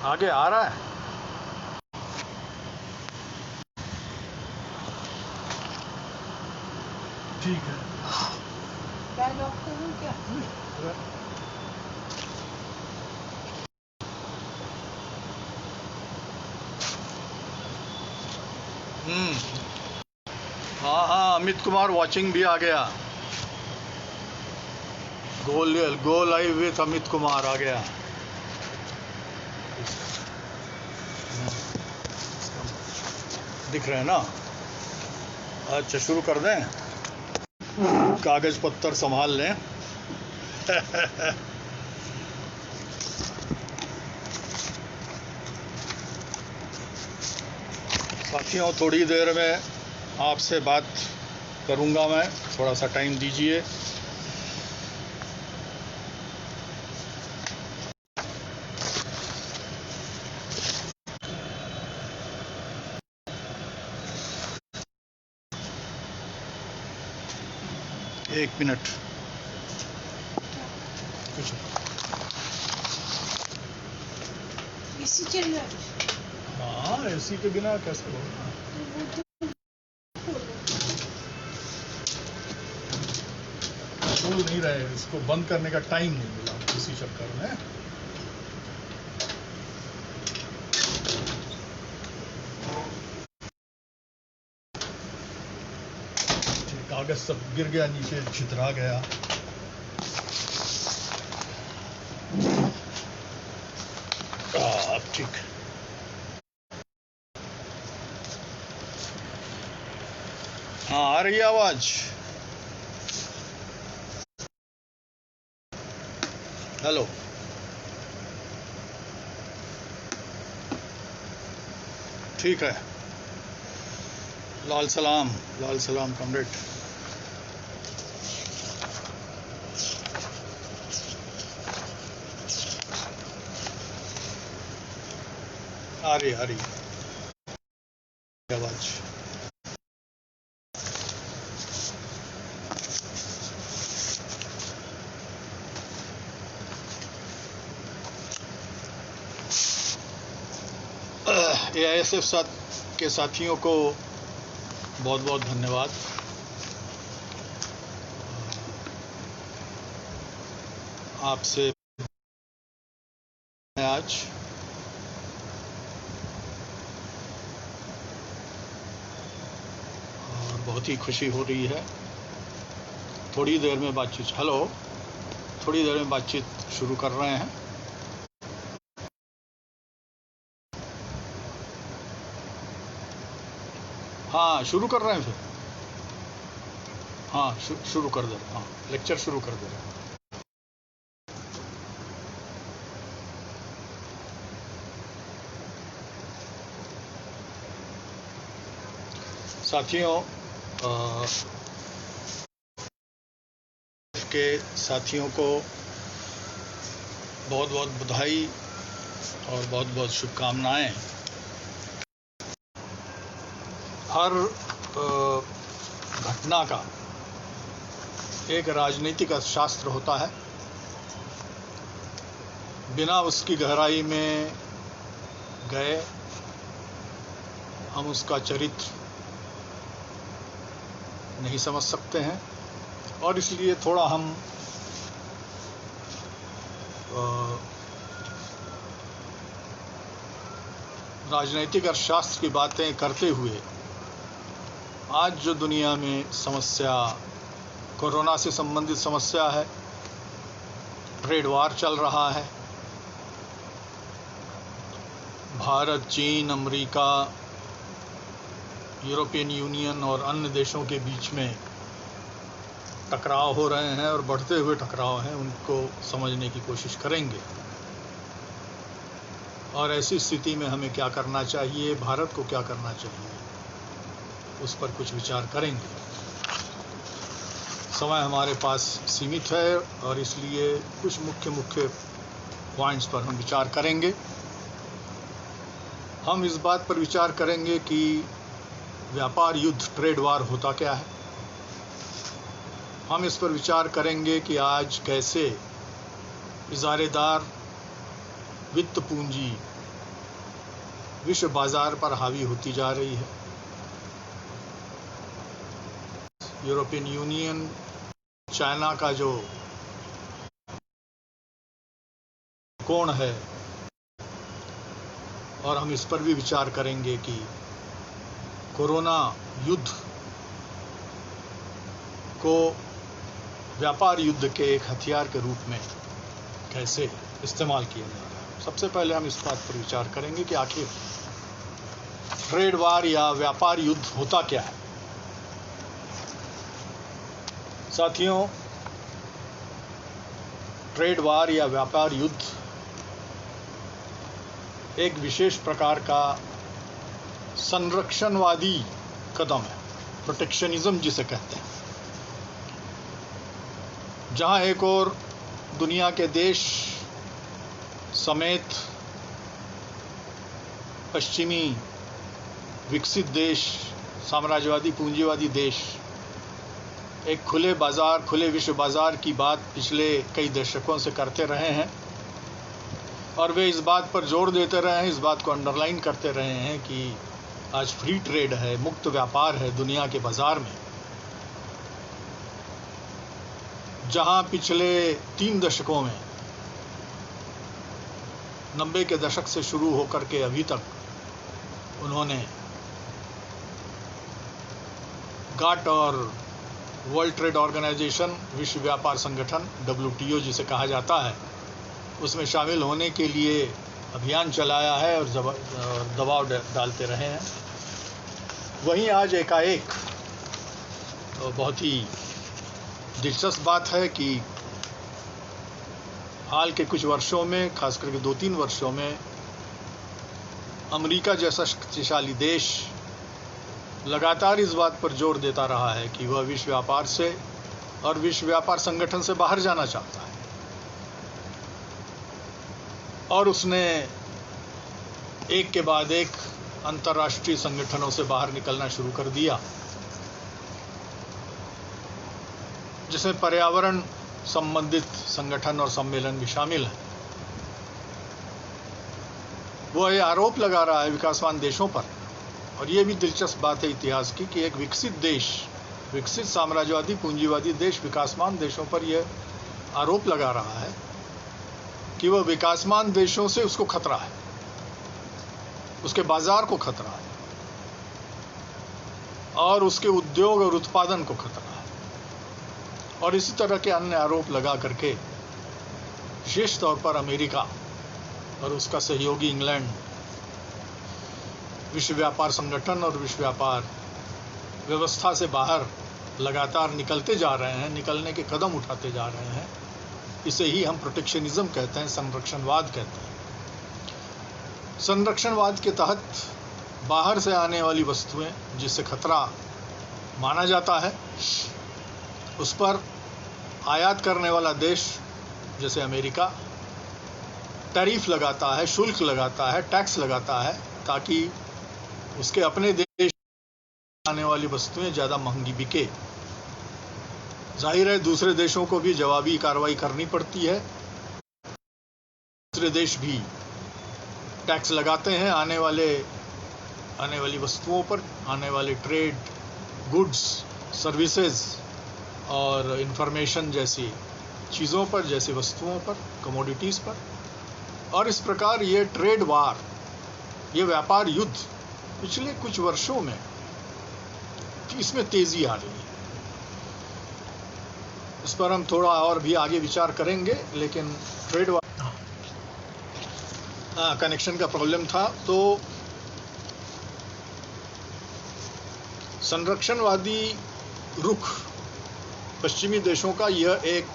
आगे आ रहा है। ठीक है, बैग ऑफ करूं क्या? हाँ हाँ, अमित कुमार वॉचिंग भी आ गया। Go live with Amit Kumar आ गया। दिख रहे हैं ना? अच्छा, शुरू कर दें। कागज पत्तर संभाल लें। साथियों, थोड़ी देर में आपसे बात करूंगा मैं, थोड़ा सा टाइम दीजिए। एक मिनट। कुछ एसी चल रहा है? हाँ, एसी के बिना कैसे होगा? बोल नहीं रहे, इसको बंद करने का टाइम नहीं मिला इसी चक्कर में। कागज सब गिर गया नीचे, छितरा गया। अब ठीक। हाँ, आ रही है आवाज? हेलो, ठीक है। लाल सलाम कॉमरेड। आ रही आवाज। AISF के साथियों को बहुत बहुत धन्यवाद। आपसे आज और बहुत ही खुशी हो रही है। थोड़ी देर में बातचीत शुरू कर रहे हैं। हाँ, शुरू कर रहे हैं फिर। हाँ, शुरू कर दे। हाँ, लेक्चर शुरू कर दे रहे हैं। साथियों, के साथियों को बहुत बहुत बधाई और बहुत बहुत शुभकामनाएं। हर घटना का एक राजनीतिक शास्त्र होता है। बिना उसकी गहराई में गए हम उसका चरित्र नहीं समझ सकते हैं, और इसलिए थोड़ा हम राजनीतिक अर्थशास्त्र की बातें करते हुए आज जो दुनिया में समस्या, कोरोना से संबंधित समस्या है, ट्रेड वार चल रहा है, भारत, चीन, अमेरिका, यूरोपियन यूनियन और अन्य देशों के बीच में टकराव हो रहे हैं और बढ़ते हुए टकराव हैं, उनको समझने की कोशिश करेंगे। और ऐसी स्थिति में हमें क्या करना चाहिए, भारत को क्या करना चाहिए, उस पर कुछ विचार करेंगे। समय हमारे पास सीमित है और इसलिए कुछ मुख्य पॉइंट्स पर हम विचार करेंगे। हम इस बात पर विचार करेंगे कि व्यापार युद्ध, ट्रेड वार होता क्या है। हम इस पर विचार करेंगे कि आज कैसे इजारेदार वित्त पूंजी विश्व बाजार पर हावी होती जा रही है। यूरोपियन यूनियन, चाइना का जो कोण है, और हम इस पर भी विचार करेंगे कि कोरोना युद्ध को व्यापार युद्ध के एक हथियार के रूप में कैसे इस्तेमाल किया जा रहा है। सबसे पहले हम इस बात पर विचार करेंगे कि आखिर ट्रेड वार या व्यापार युद्ध होता क्या है। साथियों, ट्रेड वार या व्यापार युद्ध एक विशेष प्रकार का संरक्षणवादी कदम है, प्रोटेक्शनिज्म जिसे कहते हैं, जहां एक और दुनिया के देश समेत पश्चिमी विकसित देश, साम्राज्यवादी पूंजीवादी देश एक खुले बाजार, खुले विश्व बाजार की बात पिछले कई दशकों से करते रहे हैं, और वे इस बात पर जोर देते रहे हैं, इस बात को अंडरलाइन करते रहे हैं कि आज फ्री ट्रेड है, मुक्त व्यापार है दुनिया के बाजार में। जहां पिछले 3 दशकों में 90 के दशक से शुरू होकर के अभी तक उन्होंने गाट और वर्ल्ड ट्रेड ऑर्गेनाइजेशन, विश्व व्यापार संगठन WTO जिसे कहा जाता है, उसमें शामिल होने के लिए अभियान चलाया है और दबाव डालते रहे हैं। वहीं आज एकाएक बहुत ही दिलचस्प बात है कि हाल के कुछ वर्षों में, खास करके 2-3 वर्षों में, अमेरिका जैसा शक्तिशाली देश लगातार इस बात पर जोर देता रहा है कि वह विश्व व्यापार से और विश्व व्यापार संगठन से बाहर जाना चाहता है, और उसने एक के बाद एक अंतर्राष्ट्रीय संगठनों से बाहर निकलना शुरू कर दिया, जिसमें पर्यावरण संबंधित संगठन और सम्मेलन भी शामिल हैं। वो ये आरोप लगा रहा है विकासमान देशों पर, और ये भी दिलचस्प बात है इतिहास की कि एक विकसित देश, विकसित साम्राज्यवादी पूंजीवादी देश विकासमान देशों पर यह आरोप लगा रहा है कि वह विकासमान देशों से उसको खतरा है, उसके बाजार को खतरा है, और उसके उद्योग और उत्पादन को खतरा है, और इसी तरह के अन्य आरोप लगा करके विशेष तौर पर अमेरिका और उसका सहयोगी इंग्लैंड विश्व व्यापार संगठन और विश्व व्यापार व्यवस्था से बाहर लगातार निकलते जा रहे हैं, निकलने के कदम उठाते जा रहे हैं। इसे ही हम प्रोटेक्शनिज्म कहते हैं, संरक्षणवाद कहते हैं। संरक्षणवाद के तहत बाहर से आने वाली वस्तुएं जिससे खतरा माना जाता है, उस पर आयात करने वाला देश जैसे अमेरिका टैरिफ लगाता है, शुल्क लगाता है, टैक्स लगाता है, ताकि उसके अपने देश आने वाली वस्तुएं ज़्यादा महंगी बिके। जाहिर है दूसरे देशों को भी जवाबी कार्रवाई करनी पड़ती है, दूसरे देश भी टैक्स लगाते हैं आने वाली वस्तुओं पर, आने वाले ट्रेड, गुड्स, सर्विसेज और इंफॉर्मेशन जैसी चीज़ों पर, जैसी वस्तुओं पर, कमोडिटीज़ पर। और इस प्रकार ये ट्रेड वार, ये व्यापार युद्ध पिछले कुछ वर्षों में इसमें तेज़ी आ रही है। इस पर हम थोड़ा और भी आगे विचार करेंगे, लेकिन ट्रेड वार कनेक्शन का प्रॉब्लम था। तो संरक्षणवादी रुख पश्चिमी देशों का यह एक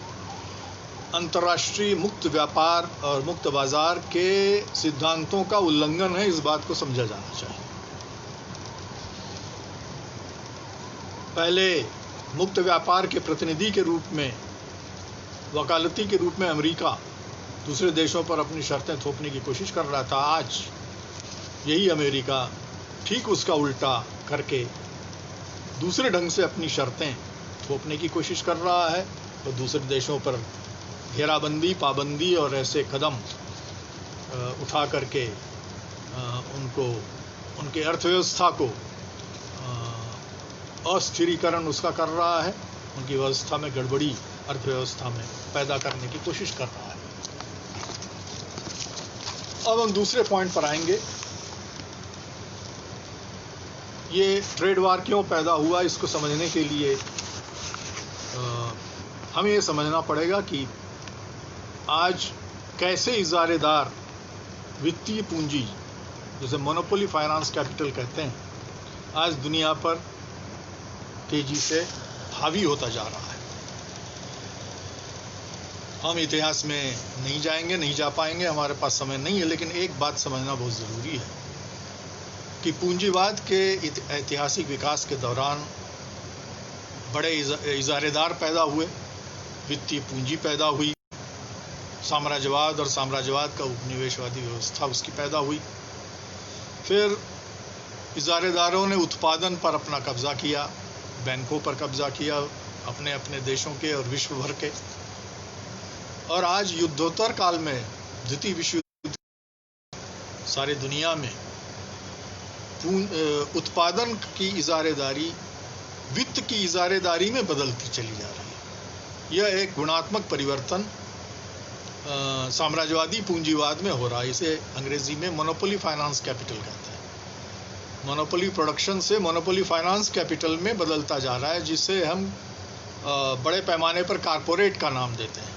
अंतर्राष्ट्रीय मुक्त व्यापार और मुक्त बाजार के सिद्धांतों का उल्लंघन है, इस बात को समझा जाना चाहिए। पहले मुक्त व्यापार के प्रतिनिधि के रूप में, वकालती के रूप में अमेरिका दूसरे देशों पर अपनी शर्तें थोपने की कोशिश कर रहा था। आज यही अमेरिका ठीक उसका उल्टा करके दूसरे ढंग से अपनी शर्तें थोपने की कोशिश कर रहा है, और दूसरे देशों पर घेराबंदी, पाबंदी और ऐसे कदम उठा करके उनको उनके अर्थव्यवस्था को अस्थिरीकरण उसका कर रहा है, उनकी व्यवस्था में गड़बड़ी अर्थव्यवस्था में पैदा करने की कोशिश कर रहा है। अब हम दूसरे पॉइंट पर आएंगे। ये ट्रेड वार क्यों पैदा हुआ, इसको समझने के लिए हमें ये समझना पड़ेगा कि आज कैसे इजारेदार वित्तीय पूंजी, जिसे मोनोपोली फाइनेंस कैपिटल कहते हैं, आज दुनिया पर तेजी से हावी होता जा रहा है। हम इतिहास में नहीं जाएंगे, नहीं जा पाएंगे, हमारे पास समय नहीं है, लेकिन एक बात समझना बहुत ज़रूरी है कि पूंजीवाद के ऐतिहासिक विकास के दौरान बड़े इजारेदार पैदा हुए, वित्तीय पूंजी पैदा हुई, साम्राज्यवाद और साम्राज्यवाद का उपनिवेशवादी व्यवस्था उसकी पैदा हुई। फिर इजारेदारों ने उत्पादन पर अपना कब्जा किया, बैंकों पर कब्जा किया, अपने अपने देशों के और विश्व भर के। और आज युद्धोत्तर काल में, द्वितीय विश्व युद्ध, सारी दुनिया में उत्पादन की इजारेदारी वित्त की इजारेदारी में बदलती चली जा रही है। यह एक गुणात्मक परिवर्तन साम्राज्यवादी पूंजीवाद में हो रहा है। इसे अंग्रेजी में मोनोपोली फाइनेंस कैपिटल कहते हैं। मोनोपोली प्रोडक्शन से मोनोपोली फाइनेंस कैपिटल में बदलता जा रहा है, जिसे हम बड़े पैमाने पर कारपोरेट का नाम देते हैं।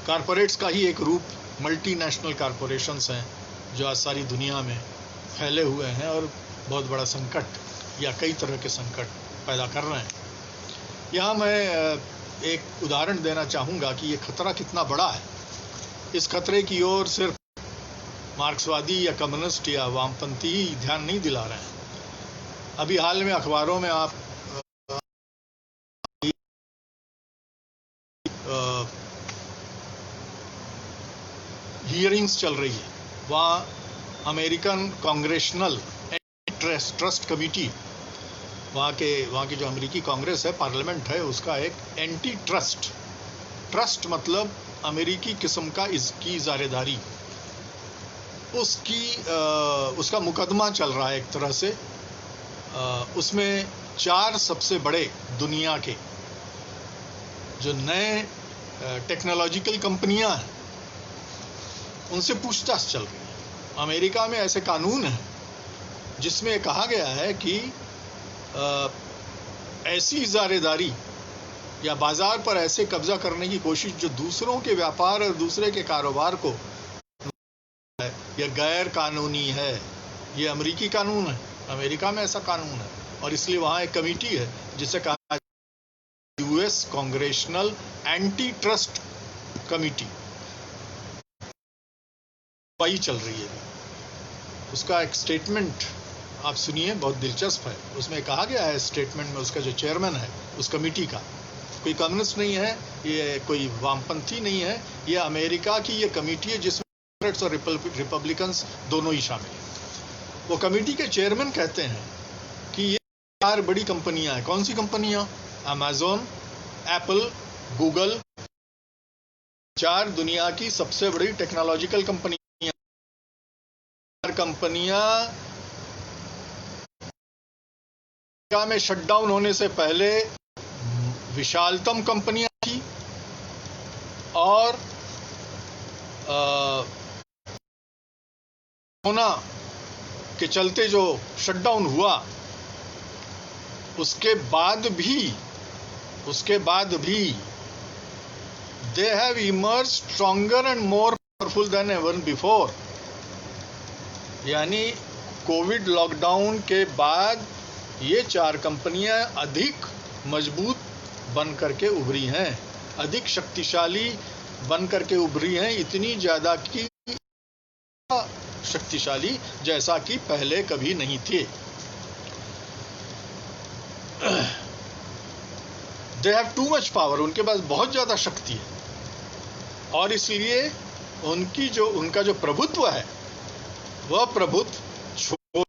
कारपोरेट्स का ही एक रूप मल्टीनेशनल कारपोरेशंस हैं, जो आज सारी दुनिया में फैले हुए हैं और बहुत बड़ा संकट या कई तरह के संकट पैदा कर रहे हैं। यहाँ मैं एक उदाहरण देना चाहूँगा कि ये खतरा कितना बड़ा है। इस खतरे की ओर सिर्फ मार्क्सवादी या कम्युनिस्ट या वामपंथी ही ध्यान नहीं दिला रहे हैं। अभी हाल में अखबारों में आप हियरिंग्स चल रही है, वहाँ अमेरिकन कांग्रेशनल ट्रस्ट कमिटी, वहाँ की जो अमेरिकी कांग्रेस है, पार्लियामेंट है, उसका एक एंटी ट्रस्ट मतलब अमेरिकी किस्म का इसकी इजारेदारी, उसका मुकदमा चल रहा है एक तरह से। उसमें 4 सबसे बड़े दुनिया के जो नए टेक्नोलॉजिकल कंपनियां हैं, उनसे पूछताछ चल रही है। अमेरिका में ऐसे कानून है जिसमें कहा गया है कि ऐसी इजारेदारी या बाजार पर ऐसे कब्जा करने की कोशिश जो दूसरों के व्यापार और दूसरे के कारोबार को यह गैर कानूनी है। ये अमेरिकी कानून है, अमेरिका में ऐसा कानून है, और इसलिए वहाँ एक कमेटी है जिसे कहा US congressional anti trust committee, वही चल रही है। उसका एक स्टेटमेंट आप सुनिए, बहुत दिलचस्प है। उसमें कहा गया है स्टेटमेंट में, उसका जो चेयरमैन है उस कमेटी का कोई कम्युनिस्ट नहीं है, ये कोई वामपंथी नहीं है, ये अमेरिका की ये कमेटी है जिसमें डेमोक्रेट्स और रिपब्लिकन्स दोनों ही शामिल हैं। वो कमेटी के चेयरमैन कहते हैं कि ये 4 बड़ी कंपनियां हैं। कौन सी कंपनियां? अमेजोन, एप्पल, गूगल, 4 दुनिया की सबसे बड़ी टेक्नोलॉजिकल कंपनियां में शटडाउन होने से पहले विशालतम कंपनियां थी, और कोरोना के चलते जो शटडाउन हुआ उसके बाद भी they have emerge stronger and more powerful than ever before. यानी कोविड लॉकडाउन के बाद ये 4 कंपनियां अधिक मजबूत बन करके उभरी हैं, अधिक शक्तिशाली बन करके उभरी हैं, इतनी ज्यादा की शक्तिशाली जैसा कि पहले कभी नहीं थे। They have too much power, उनके पास बहुत ज्यादा शक्ति है, और इसलिए उनका जो प्रभुत्व है, वह प्रभुत्व छोटे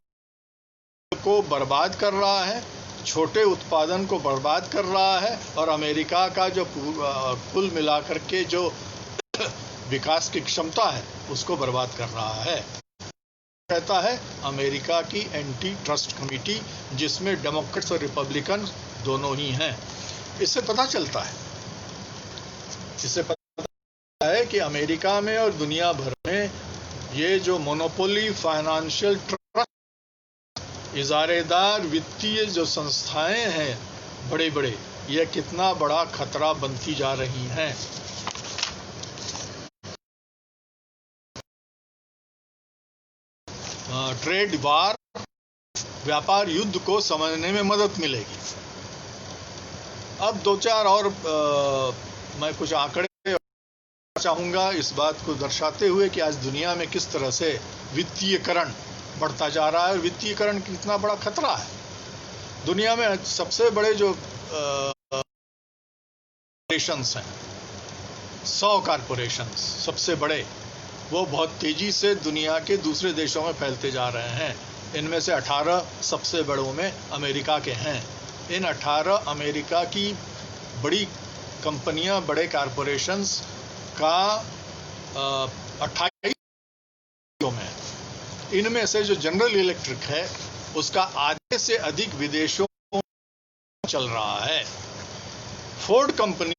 को बर्बाद कर रहा है, छोटे उत्पादन को बर्बाद कर रहा है, और अमेरिका का जो कुल मिलाकर के जो विकास की क्षमता है उसको बर्बाद कर रहा है। कहता है? अमेरिका की एंटी ट्रस्ट कमेटी, जिसमें डेमोक्रेट्स और रिपब्लिकन दोनों ही हैं। इससे पता चलता है कि अमेरिका में और दुनिया भर में ये जो मोनोपोली फाइनेंशियल ट्रस्ट, इजारेदार वित्तीय जो संस्थाएं हैं बड़े बड़े, ये कितना बड़ा खतरा बनती जा रही हैं। ट्रेड वार, व्यापार युद्ध को समझने में मदद मिलेगी। अब दो चार और मैं कुछ आंकड़े चाहूंगा इस बात को दर्शाते हुए कि आज दुनिया में किस तरह से वित्तीयकरण बढ़ता जा रहा है और वित्तीयकरण कितना बड़ा खतरा है। दुनिया में सबसे बड़े जो कॉर्पोरेशंस हैं, 100 कॉर्पोरेशंस सबसे बड़े, वो बहुत तेजी से दुनिया के दूसरे देशों में फैलते जा रहे हैं। इनमें से 18 सबसे बड़ों में अमेरिका के हैं। इन 18 अमेरिका की बड़ी कंपनियां, बड़े कॉर्पोरेशंस का 28 में, इनमें से जो जनरल इलेक्ट्रिक है उसका आधे से अधिक विदेशों में चल रहा है। फोर्ड कंपनी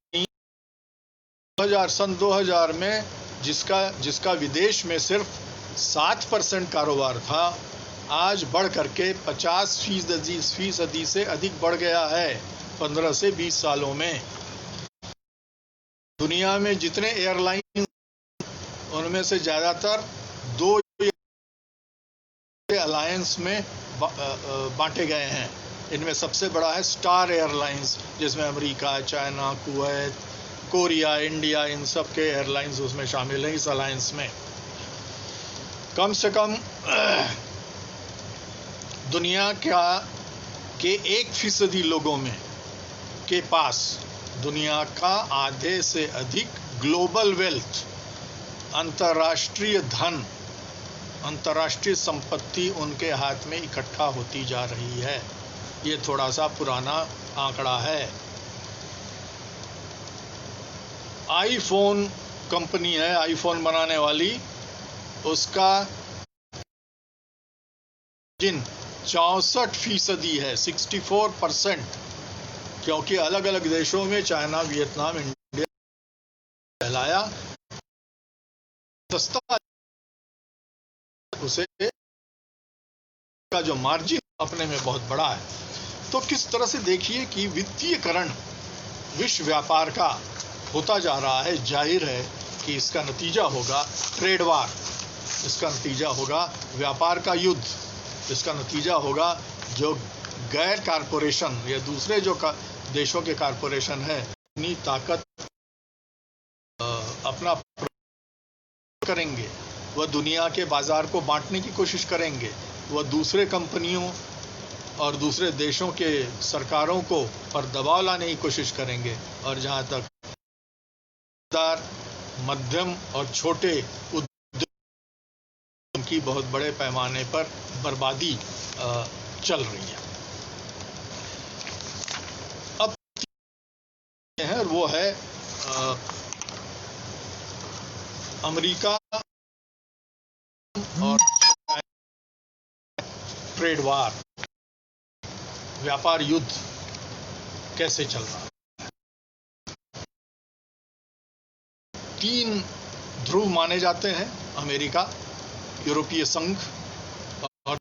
सन 2000 में जिसका विदेश में सिर्फ 7% कारोबार था, आज बढ़ करके 50% से अधिक बढ़ गया है 15 से 20 सालों में। दुनिया में जितने एयरलाइन, उनमें से ज़्यादातर 2 अलायंस में बांटे गए हैं। इनमें सबसे बड़ा है स्टार एयरलाइंस, जिसमें America, China, Kuwait, Korea, India, इन सब के एयरलाइंस उसमें शामिल हैं इस अलायंस में। कम से कम दुनिया के 1% लोगों में के पास दुनिया का आधे से अधिक ग्लोबल वेल्थ, अंतर्राष्ट्रीय धन, अंतर्राष्ट्रीय संपत्ति उनके हाथ में इकट्ठा होती जा रही है। ये थोड़ा सा पुराना आंकड़ा है। आईफोन कंपनी है, आईफोन बनाने वाली, उसका जिन 64% है, 64%, क्योंकि अलग अलग देशों में, चाइना, वियतनाम, इंडिया फैलाया, सस्ता उसे का जो मार्जिन अपने में बहुत बड़ा है। तो किस तरह से देखिए कि वित्तीयकरण विश्व व्यापार का होता जा रहा है। जाहिर है कि इसका नतीजा होगा ट्रेड वार, इसका नतीजा होगा व्यापार का युद्ध, इसका नतीजा होगा जो गैर कारपोरेशन या दूसरे जो देशों के कारपोरेशन है, अपनी ताकत अपना करेंगे, वह दुनिया के बाजार को बांटने की कोशिश करेंगे, वह दूसरे कंपनियों और दूसरे देशों के सरकारों को पर दबाव लाने की कोशिश करेंगे, और जहां तक मध्यम और छोटे उद्योग की बहुत बड़े पैमाने पर बर्बादी चल रही है। अब है वो है अमेरिका और ट्रेड वार, व्यापार युद्ध कैसे चल रहा है। 3 ध्रुव माने जाते हैं, अमेरिका, यूरोपीय संघ, और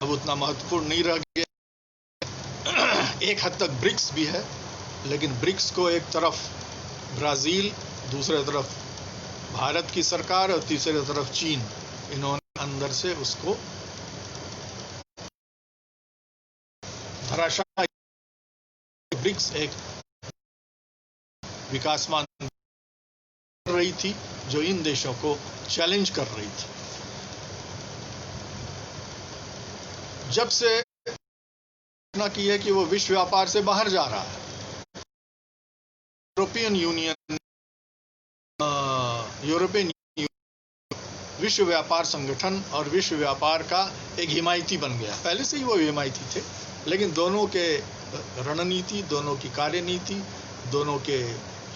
अब उतना महत्वपूर्ण नहीं रह गया। एक हद तक ब्रिक्स भी है, लेकिन ब्रिक्स को एक तरफ ब्राजील, दूसरे तरफ भारत की सरकार और तीसरे तरफ चीन, इन्होंने अंदर से उसको धराशायी। ब्रिक्स एक विकासमान कर रही थी जो इन देशों को चैलेंज कर रही थी। जब से घोषणा की है कि वो विश्व व्यापार से बाहर जा रहा है, यूरोपियन यूनियन विश्व व्यापार संगठन और विश्व व्यापार का एक हिमायती बन गया। पहले से ही वो हिमायती थे, लेकिन दोनों के रणनीति, दोनों की कार्यनीति, दोनों के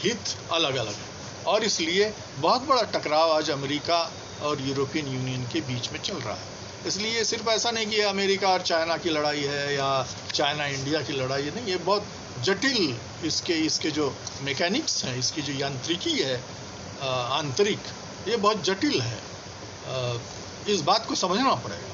हित अलग अलग है, और इसलिए बहुत बड़ा टकराव आज अमेरिका और यूरोपियन यूनियन के बीच में चल रहा है। इसलिए ये सिर्फ ऐसा नहीं कि अमेरिका और चाइना की लड़ाई है या चाइना इंडिया की लड़ाई है, नहीं, ये बहुत जटिल इसके जो मैकेनिक्स हैं, इसकी जो यांत्रिकी है आंतरिक, ये बहुत जटिल है। इस बात को समझना पड़ेगा।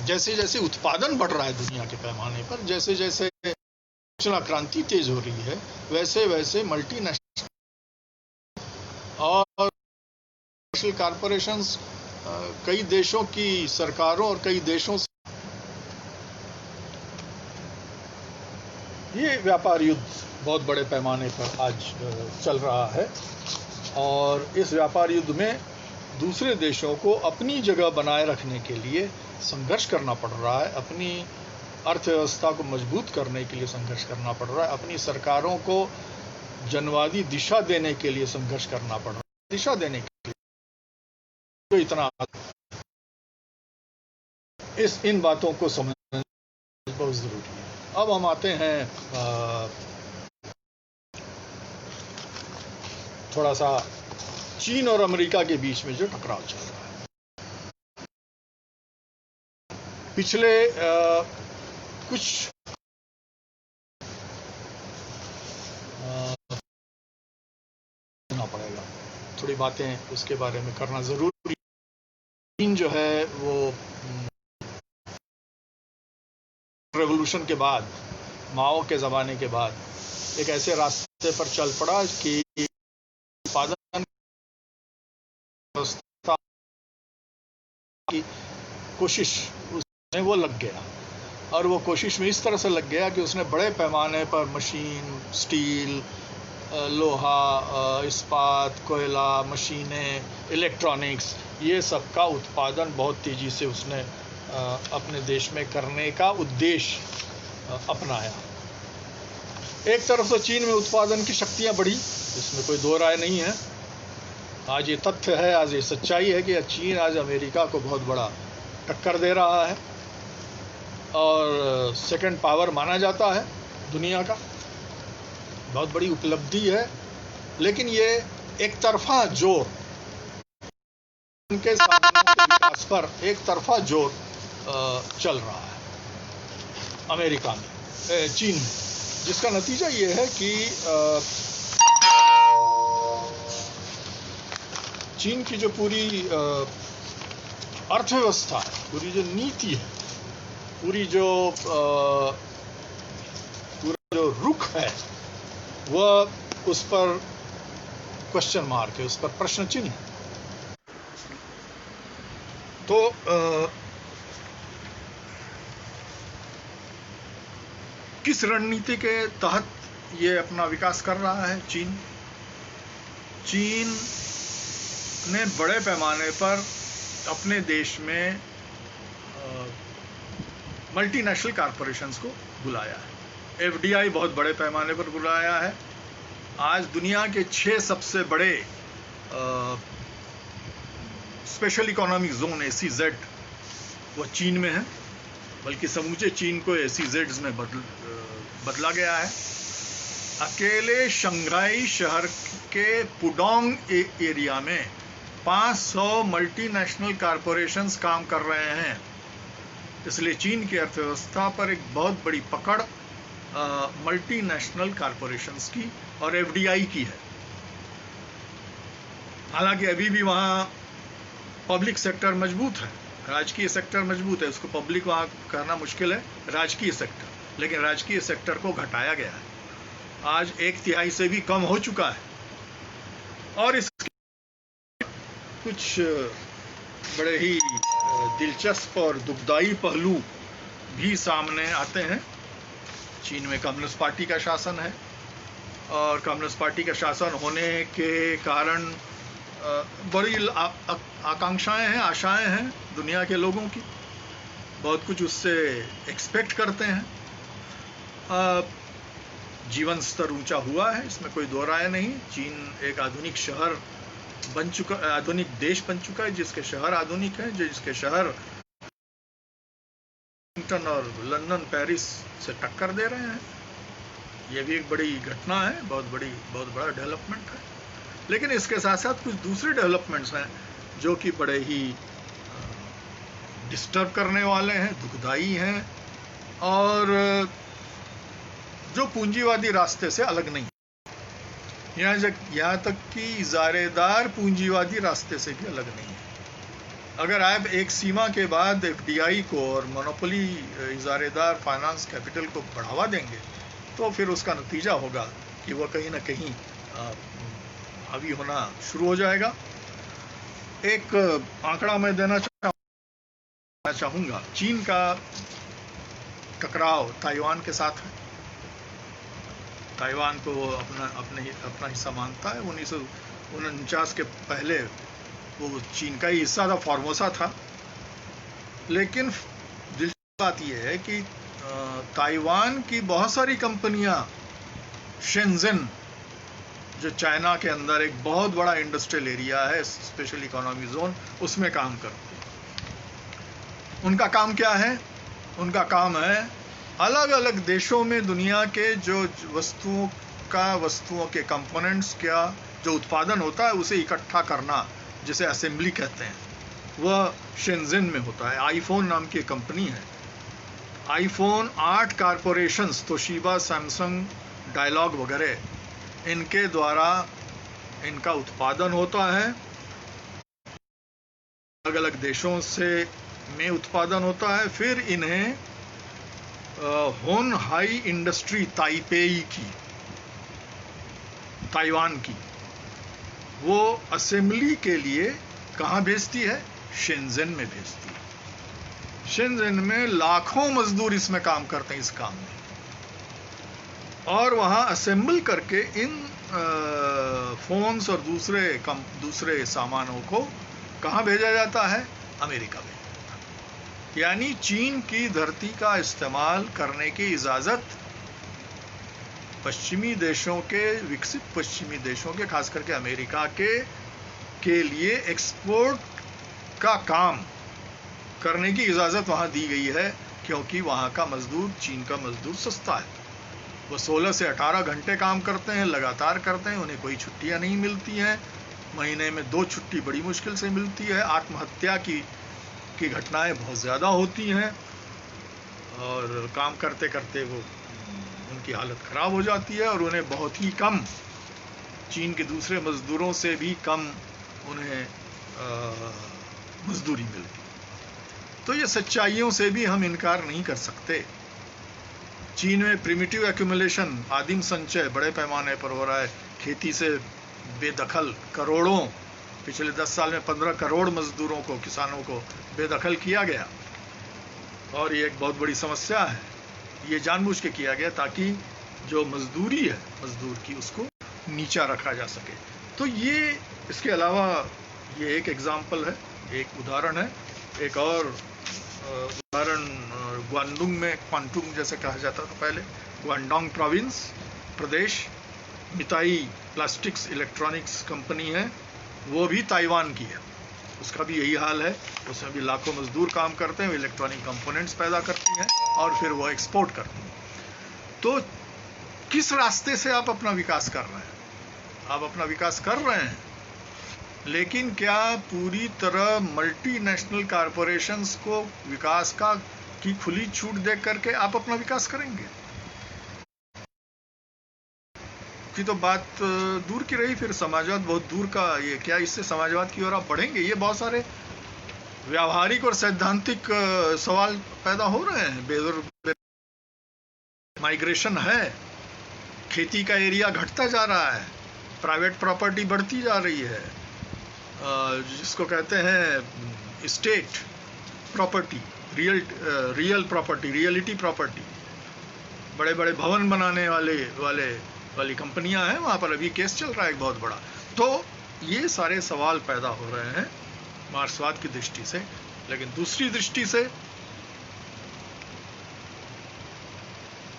जैसे जैसे उत्पादन बढ़ रहा है दुनिया के पैमाने पर, जैसे जैसे सूचना क्रांति तेज हो रही है, वैसे वैसे मल्टीनेशनल और नेशनल कॉरपोरेशंस कई देशों की सरकारों और कई देशों से ये व्यापार युद्ध बहुत बड़े पैमाने पर आज चल रहा है। और इस व्यापार युद्ध में दूसरे देशों को अपनी जगह बनाए रखने के लिए संघर्ष करना पड़ रहा है, अपनी अर्थव्यवस्था को मजबूत करने के लिए संघर्ष करना पड़ रहा है, अपनी सरकारों को जनवादी दिशा देने के लिए संघर्ष करना पड़ रहा है, दिशा देने के लिए तो इतना इन बातों को समझना बहुत जरूरी है। अब हम आते हैं थोड़ा सा चीन और अमेरिका के बीच में जो टकराव चल रहा है। पिछले कुछ पड़ेगा, थोड़ी बातें उसके बारे में करना जरूरी। चीन जो है वो रेवोल्यूशन के बाद, माओ के ज़माने के बाद एक ऐसे रास्ते पर चल पड़ा कि उत्पादन व्यवस्था की कोशिश उसमें वो लग गया, और वो कोशिश में इस तरह से लग गया कि उसने बड़े पैमाने पर मशीन, स्टील, लोहा, इस्पात, कोयला, मशीनें, इलेक्ट्रॉनिक्स, ये सब का उत्पादन बहुत तेज़ी से उसने अपने देश में करने का उद्देश्य अपनाया। एक तरफ से चीन में उत्पादन की शक्तियां बढ़ी, इसमें कोई दो राय नहीं है। आज ये तथ्य है, आज ये सच्चाई है कि चीन आज अमेरिका को बहुत बड़ा टक्कर दे रहा है और सेकंड पावर माना जाता है दुनिया का, बहुत बड़ी उपलब्धि है। लेकिन ये एक तरफा जोर, उनके साधनों के विकास पर एक तरफा जोर चल रहा है अमेरिका में, चीन में, जिसका नतीजा ये है कि चीन की जो पूरी अर्थव्यवस्था है, पूरी जो नीति है, पूरी जो पूरा जो रुख है, वह उस पर क्वेश्चन मार्क है, उस पर प्रश्न चिन्ह है। तो किस रणनीति के तहत ये अपना विकास कर रहा है चीन? चीन ने बड़े पैमाने पर अपने देश में मल्टीनेशनल कॉरपोरेशंस को बुलाया है। एफडीआई बहुत बड़े पैमाने पर बुलाया है। आज दुनिया के 6 सबसे बड़े स्पेशल इकोनॉमिक जोन (SEZ) वो चीन में है, बल्कि समूचे चीन को SEZs में बदला गया है। अकेले शंघाई शहर के पुडोंग एरिया में 500 मल्टीनेशनल कॉरपोरेशंस काम कर रहे हैं। इसलिए चीन की अर्थव्यवस्था पर एक बहुत बड़ी पकड़ मल्टीनेशनल कॉरपोरेशंस की और एफडीआई की है। हालांकि अभी भी वहाँ पब्लिक सेक्टर मजबूत है, राजकीय सेक्टर मजबूत है, उसको पब्लिक वहाँ करना मुश्किल है, राजकीय सेक्टर, लेकिन राजकीय सेक्टर को घटाया गया है, आज 1/3 से भी कम हो चुका है। और इसके कुछ बड़े ही दिलचस्प और दुखदाई पहलू भी सामने आते हैं। चीन में कम्युनिस्ट पार्टी का शासन है और कम्युनिस्ट पार्टी का शासन होने के कारण बड़ी आकांक्षाएं हैं, आशाएं हैं दुनिया के लोगों की, बहुत कुछ उससे एक्सपेक्ट करते हैं। जीवन स्तर ऊंचा हुआ है, इसमें कोई दो राय नहीं। चीन एक आधुनिक शहर बन चुका, आधुनिक देश बन चुका है, जिसके शहर आधुनिक हैं, जिसके शहर वाशिंगटन और लंदन, पेरिस से टक्कर दे रहे हैं। यह भी एक बड़ी घटना है, बहुत बड़ा डेवलपमेंट है। लेकिन इसके साथ साथ कुछ दूसरे डेवलपमेंट्स हैं जो कि बड़े ही डिस्टर्ब करने वाले हैं, दुखदाई हैं और जो पूंजीवादी रास्ते से अलग नहीं, यहाँ तक कि इजारेदार पूंजीवादी रास्ते से भी अलग नहीं है। अगर आप एक सीमा के बाद एफडीआई को और मोनोपोली इजारेदार फाइनेंस कैपिटल को बढ़ावा देंगे तो फिर उसका नतीजा होगा कि वह कहीं ना कहीं हावी होना शुरू हो जाएगा। एक आंकड़ा मैं देना चाहूँगा। चीन का टकराव ताइवान के साथ है। ताइवान को अपना हिस्सा मानता है। 1949 के पहले वो चीन का ही हिस्सा था, फॉर्मोसा था। लेकिन दिलचस्प बात यह है कि ताइवान की बहुत सारी कंपनियां शेंजन, जो चाइना के अंदर एक बहुत बड़ा इंडस्ट्रियल एरिया है, स्पेशल इकोनॉमी जोन, उसमें काम करती है। उनका काम क्या है? उनका काम है अलग अलग देशों में दुनिया के जो वस्तुओं के कंपोनेंट्स का जो उत्पादन होता है उसे इकट्ठा करना, जिसे असेंबली कहते हैं, वह शेंजन में होता है। आईफोन नाम की कंपनी है। आईफोन 8 कारपोरेशंस, तोशिबा, सैमसंग, डायलॉग वगैरह, इनके द्वारा इनका उत्पादन होता है। अलग अलग देशों से में उत्पादन होता है। फिर इन्हें होन हाई इंडस्ट्री ताइपेई की, ताइवान की, वो असेंबली के लिए कहाँ भेजती है? शेंजन में भेजती है। शेंजन में लाखों मजदूर इसमें काम करते हैं, इस काम में, और वहाँ असेंबल करके इन फोन्स और दूसरे सामानों को कहाँ भेजा जाता है? अमेरिका में। यानी चीन की धरती का इस्तेमाल करने की इजाज़त पश्चिमी देशों के, विकसित पश्चिमी देशों के, खास करके अमेरिका के लिए एक्सपोर्ट का काम करने की इजाज़त वहाँ दी गई है, क्योंकि वहाँ का मजदूर, चीन का मजदूर सस्ता है। वो 16 से 18 घंटे काम करते हैं, लगातार करते हैं, उन्हें कोई छुट्टियाँ नहीं मिलती हैं। महीने में 2 छुट्टी बड़ी मुश्किल से मिलती है। आत्महत्या की घटनाएं बहुत ज़्यादा होती हैं और काम करते करते वो उनकी हालत ख़राब हो जाती है और उन्हें बहुत ही कम, चीन के दूसरे मज़दूरों से भी कम उन्हें मजदूरी मिलती है। तो ये सच्चाइयों से भी हम इनकार नहीं कर सकते। चीन में प्रिमिटिव एक्यूमुलेशन, आदिम संचय बड़े पैमाने पर हो रहा है। खेती से बेदखल करोड़ों, पिछले 10 साल में 15 करोड़ मजदूरों को, किसानों को बेदखल किया गया, और ये एक बहुत बड़ी समस्या है। ये जानबूझ के किया गया ताकि जो मजदूरी है मजदूर की, उसको नीचा रखा जा सके। तो ये, इसके अलावा ये एक एग्जाम्पल है, एक उदाहरण है। एक और उदाहरण ग्वांडोंग में, क्वांटुंग जैसे कहा जाता था पहले, ग्वांडोंग प्रोविंस प्रदेश, मिताई प्लास्टिक्स इलेक्ट्रॉनिक्स कंपनी है, वो भी ताइवान की है। उसका भी यही हाल है। उसमें भी लाखों मजदूर काम करते हैं, वो इलेक्ट्रॉनिक कंपोनेंट्स पैदा करती हैं और फिर वो एक्सपोर्ट करती हैं। तो किस रास्ते से आप अपना विकास कर रहे हैं? आप अपना विकास कर रहे हैं, लेकिन क्या पूरी तरह मल्टीनेशनल कॉरपोरेशंस को विकास की खुली छूट दे करके आप अपना विकास करेंगे? की तो बात दूर की रही, फिर समाजवाद बहुत दूर का। ये क्या इससे समाजवाद की ओर आप बढ़ेंगे? ये बहुत सारे व्यावहारिक और सैद्धांतिक सवाल पैदा हो रहे हैं। माइग्रेशन है, खेती का एरिया घटता जा रहा है, प्राइवेट प्रॉपर्टी बढ़ती जा रही है, जिसको कहते हैं state property, real property, reality property. बड़े बड़े भवन बनाने वाली कंपनियां हैं, वहां पर अभी केस चल रहा है एक बहुत बड़ा। तो ये सारे सवाल पैदा हो रहे हैं मार्क्सवाद की दृष्टि से। लेकिन दूसरी दृष्टि से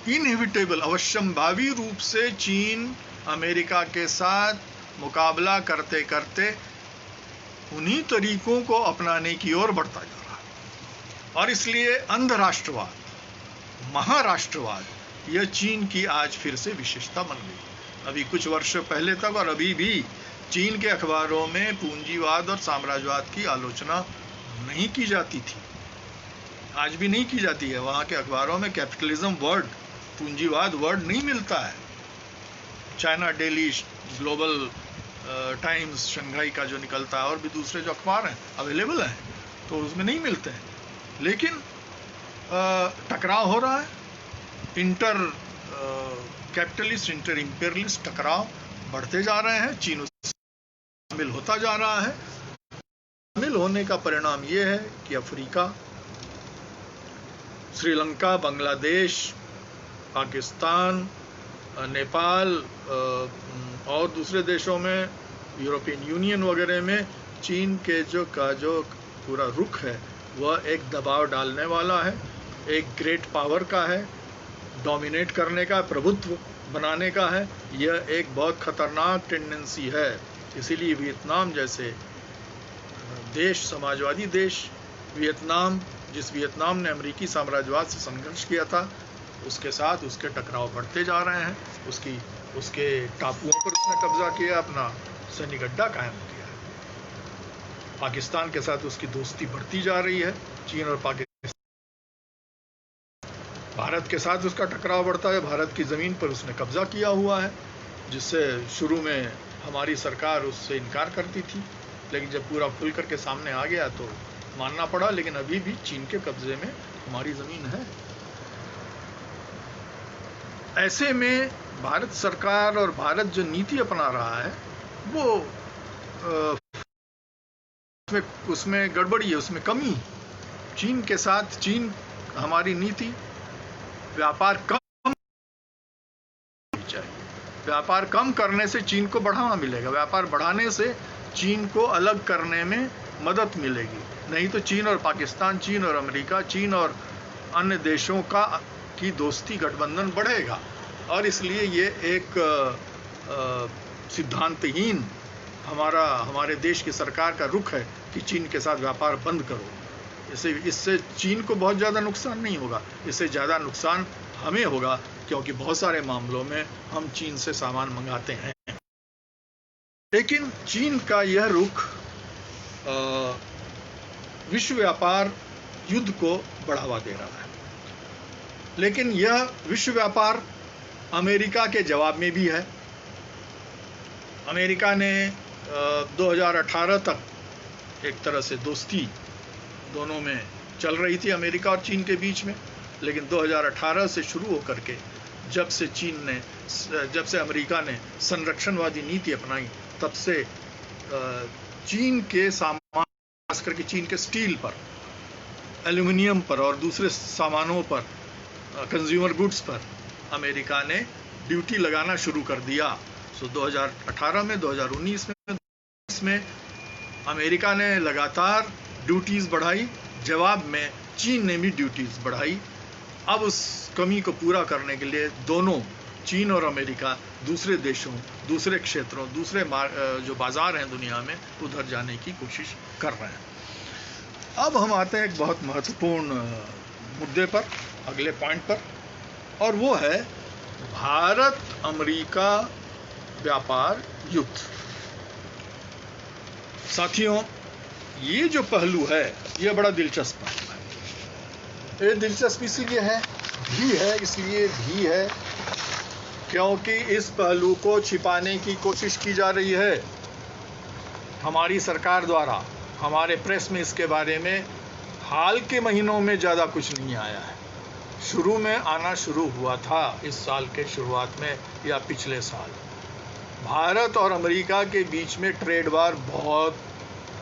इनएविटेबल, अवश्यंभावी रूप से चीन अमेरिका के साथ मुकाबला करते करते उन्हीं तरीकों को अपनाने की ओर बढ़ता जा रहा है। और इसलिए अंधराष्ट्रवाद, महाराष्ट्रवाद, यह चीन की आज फिर से विशेषता बन गई। अभी कुछ वर्ष पहले तक और अभी भी चीन के अखबारों में पूंजीवाद और साम्राज्यवाद की आलोचना नहीं की जाती थी, आज भी नहीं की जाती है। वहाँ के अखबारों में कैपिटलिज्म वर्ड, पूंजीवाद वर्ड नहीं मिलता है। China daily, global times, Shanghai का जो निकलता है, और भी दूसरे जो अखबार हैं अवेलेबल हैं, तो उसमें नहीं मिलते हैं। लेकिन टकराव हो रहा है, इंटर कैपिटलिस्ट, इंटर इंपेरियलिस्ट टकराव बढ़ते जा रहे हैं। चीन उसमें शामिल होता जा रहा है। शामिल होने का परिणाम ये है कि अफ्रीका, श्रीलंका, बांग्लादेश, पाकिस्तान, नेपाल और दूसरे देशों में, यूरोपियन यूनियन वगैरह में चीन के जो पूरा रुख है वह एक दबाव डालने वाला है, एक ग्रेट पावर का है, डोमिनेट करने का, प्रभुत्व बनाने का है। यह एक बहुत खतरनाक टेंडेंसी है। इसीलिए वियतनाम जैसे देश, समाजवादी देश, जिस वियतनाम ने अमेरिकी साम्राज्यवाद से संघर्ष किया था, उसके साथ उसके टकराव बढ़ते जा रहे हैं। उसके टापुओं पर उसने कब्जा किया, अपना सैनिक अड्डा कायम किया है। पाकिस्तान के साथ उसकी दोस्ती बढ़ती जा रही है। चीन और पाकिस्तान, भारत के साथ उसका टकराव बढ़ता है। भारत की ज़मीन पर उसने कब्जा किया हुआ है, जिससे शुरू में हमारी सरकार उससे इनकार करती थी, लेकिन जब पूरा खुल करके सामने आ गया तो मानना पड़ा। लेकिन अभी भी चीन के कब्जे में हमारी ज़मीन है। ऐसे में भारत सरकार और भारत जो नीति अपना रहा है वो उसमें गड़बड़ी है, उसमें कमी। चीन के साथ, चीन हमारी नीति व्यापार कम चाहिए। व्यापार कम करने से चीन को बढ़ावा मिलेगा, व्यापार बढ़ाने से चीन को अलग करने में मदद मिलेगी। नहीं तो चीन और पाकिस्तान, चीन और अमेरिका, चीन और अन्य देशों की दोस्ती, गठबंधन बढ़ेगा। और इसलिए ये एक सिद्धांतहीन हमारे देश की सरकार का रुख है कि चीन के साथ व्यापार बंद करो। इससे चीन को बहुत ज़्यादा नुकसान नहीं होगा, इससे ज़्यादा नुकसान हमें होगा, क्योंकि बहुत सारे मामलों में हम चीन से सामान मंगाते हैं। लेकिन चीन का यह रुख विश्व व्यापार युद्ध को बढ़ावा दे रहा है। लेकिन यह विश्व व्यापार अमेरिका के जवाब में भी है। अमेरिका ने 2018 तक एक तरह से दोस्ती दोनों में चल रही थी, अमेरिका और चीन के बीच में। लेकिन 2018 से शुरू होकर के जब से अमेरिका ने संरक्षणवादी नीति अपनाई, तब से चीन के सामान, खास करके चीन के स्टील पर, एल्यूमिनियम पर और दूसरे सामानों पर, कंज्यूमर गुड्स पर अमेरिका ने ड्यूटी लगाना शुरू कर दिया। 2018 में, 2019 में अमेरिका ने लगातार ड्यूटीज़ बढ़ाई, जवाब में चीन ने भी ड्यूटीज़ बढ़ाई। अब उस कमी को पूरा करने के लिए दोनों, चीन और अमेरिका, दूसरे देशों, दूसरे क्षेत्रों, दूसरे जो बाज़ार हैं दुनिया में, उधर जाने की कोशिश कर रहे हैं। अब हम आते हैं एक बहुत महत्वपूर्ण मुद्दे पर, अगले पॉइंट पर, और वो है भारत अमेरिका व्यापार युद्ध। साथियों, ये जो पहलू है ये बड़ा दिलचस्प है। ये दिलचस्प इसलिए है क्योंकि इस पहलू को छिपाने की कोशिश की जा रही है हमारी सरकार द्वारा। हमारे प्रेस में इसके बारे में हाल के महीनों में ज़्यादा कुछ नहीं आया है। शुरू में आना शुरू हुआ था, इस साल के शुरुआत में या पिछले साल। भारत और अमेरिका के बीच में ट्रेड वार बहुत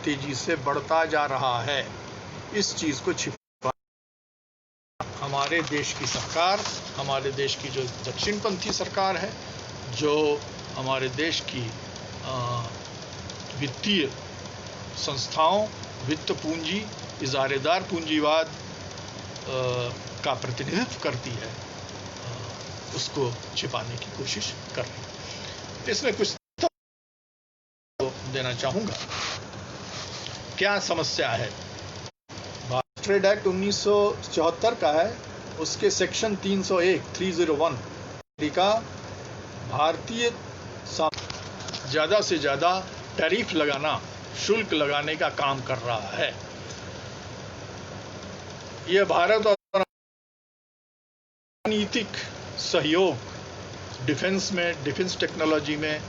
तेजी से बढ़ता जा रहा है। इस चीज़ को छिपा हमारे देश की सरकार, हमारे देश की जो दक्षिणपंथी सरकार है, जो हमारे देश की वित्तीय संस्थाओं, वित्त पूंजी, इजारेदार पूंजीवाद का प्रतिनिधित्व करती है, उसको छिपाने की कोशिश कर रही है। इसमें कुछ देना चाहूँगा। क्या समस्या है? भारत ट्रेड एक्ट 1974 का है, उसके सेक्शन 301 अमेरिका भारतीय ज़्यादा से ज़्यादा टैरिफ लगाना, शुल्क लगाने का काम कर रहा है। यह भारत और रणनीतिक सहयोग डिफेंस में, डिफेंस टेक्नोलॉजी में,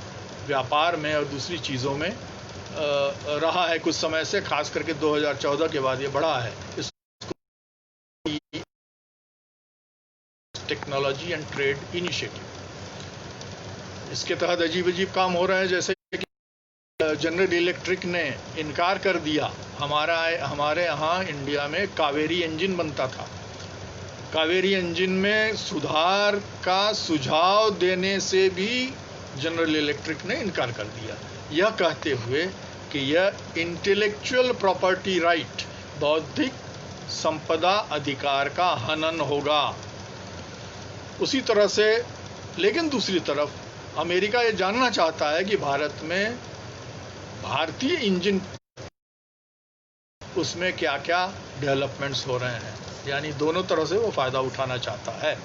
व्यापार में और दूसरी चीज़ों में रहा है कुछ समय से, खास करके 2014 के बाद ये बढ़ा है। इस टेक्नोलॉजी एंड ट्रेड इनिशिएटिव, इसके तहत अजीब अजीब काम हो रहे हैं, जैसे कि जनरल इलेक्ट्रिक ने इनकार कर दिया। हमारे यहाँ इंडिया में कावेरी इंजन बनता था। कावेरी इंजन में सुधार का सुझाव देने से भी जनरल इलेक्ट्रिक ने इनकार कर दिया, यह कहते हुए कि यह इंटेलेक्चुअल प्रॉपर्टी राइट, बौद्धिक संपदा अधिकार का हनन होगा। उसी तरह से, लेकिन दूसरी तरफ अमेरिका ये जानना चाहता है कि भारत में भारतीय इंजन, उसमें क्या क्या डेवलपमेंट्स हो रहे हैं, यानी दोनों तरह से वो फायदा उठाना चाहता है।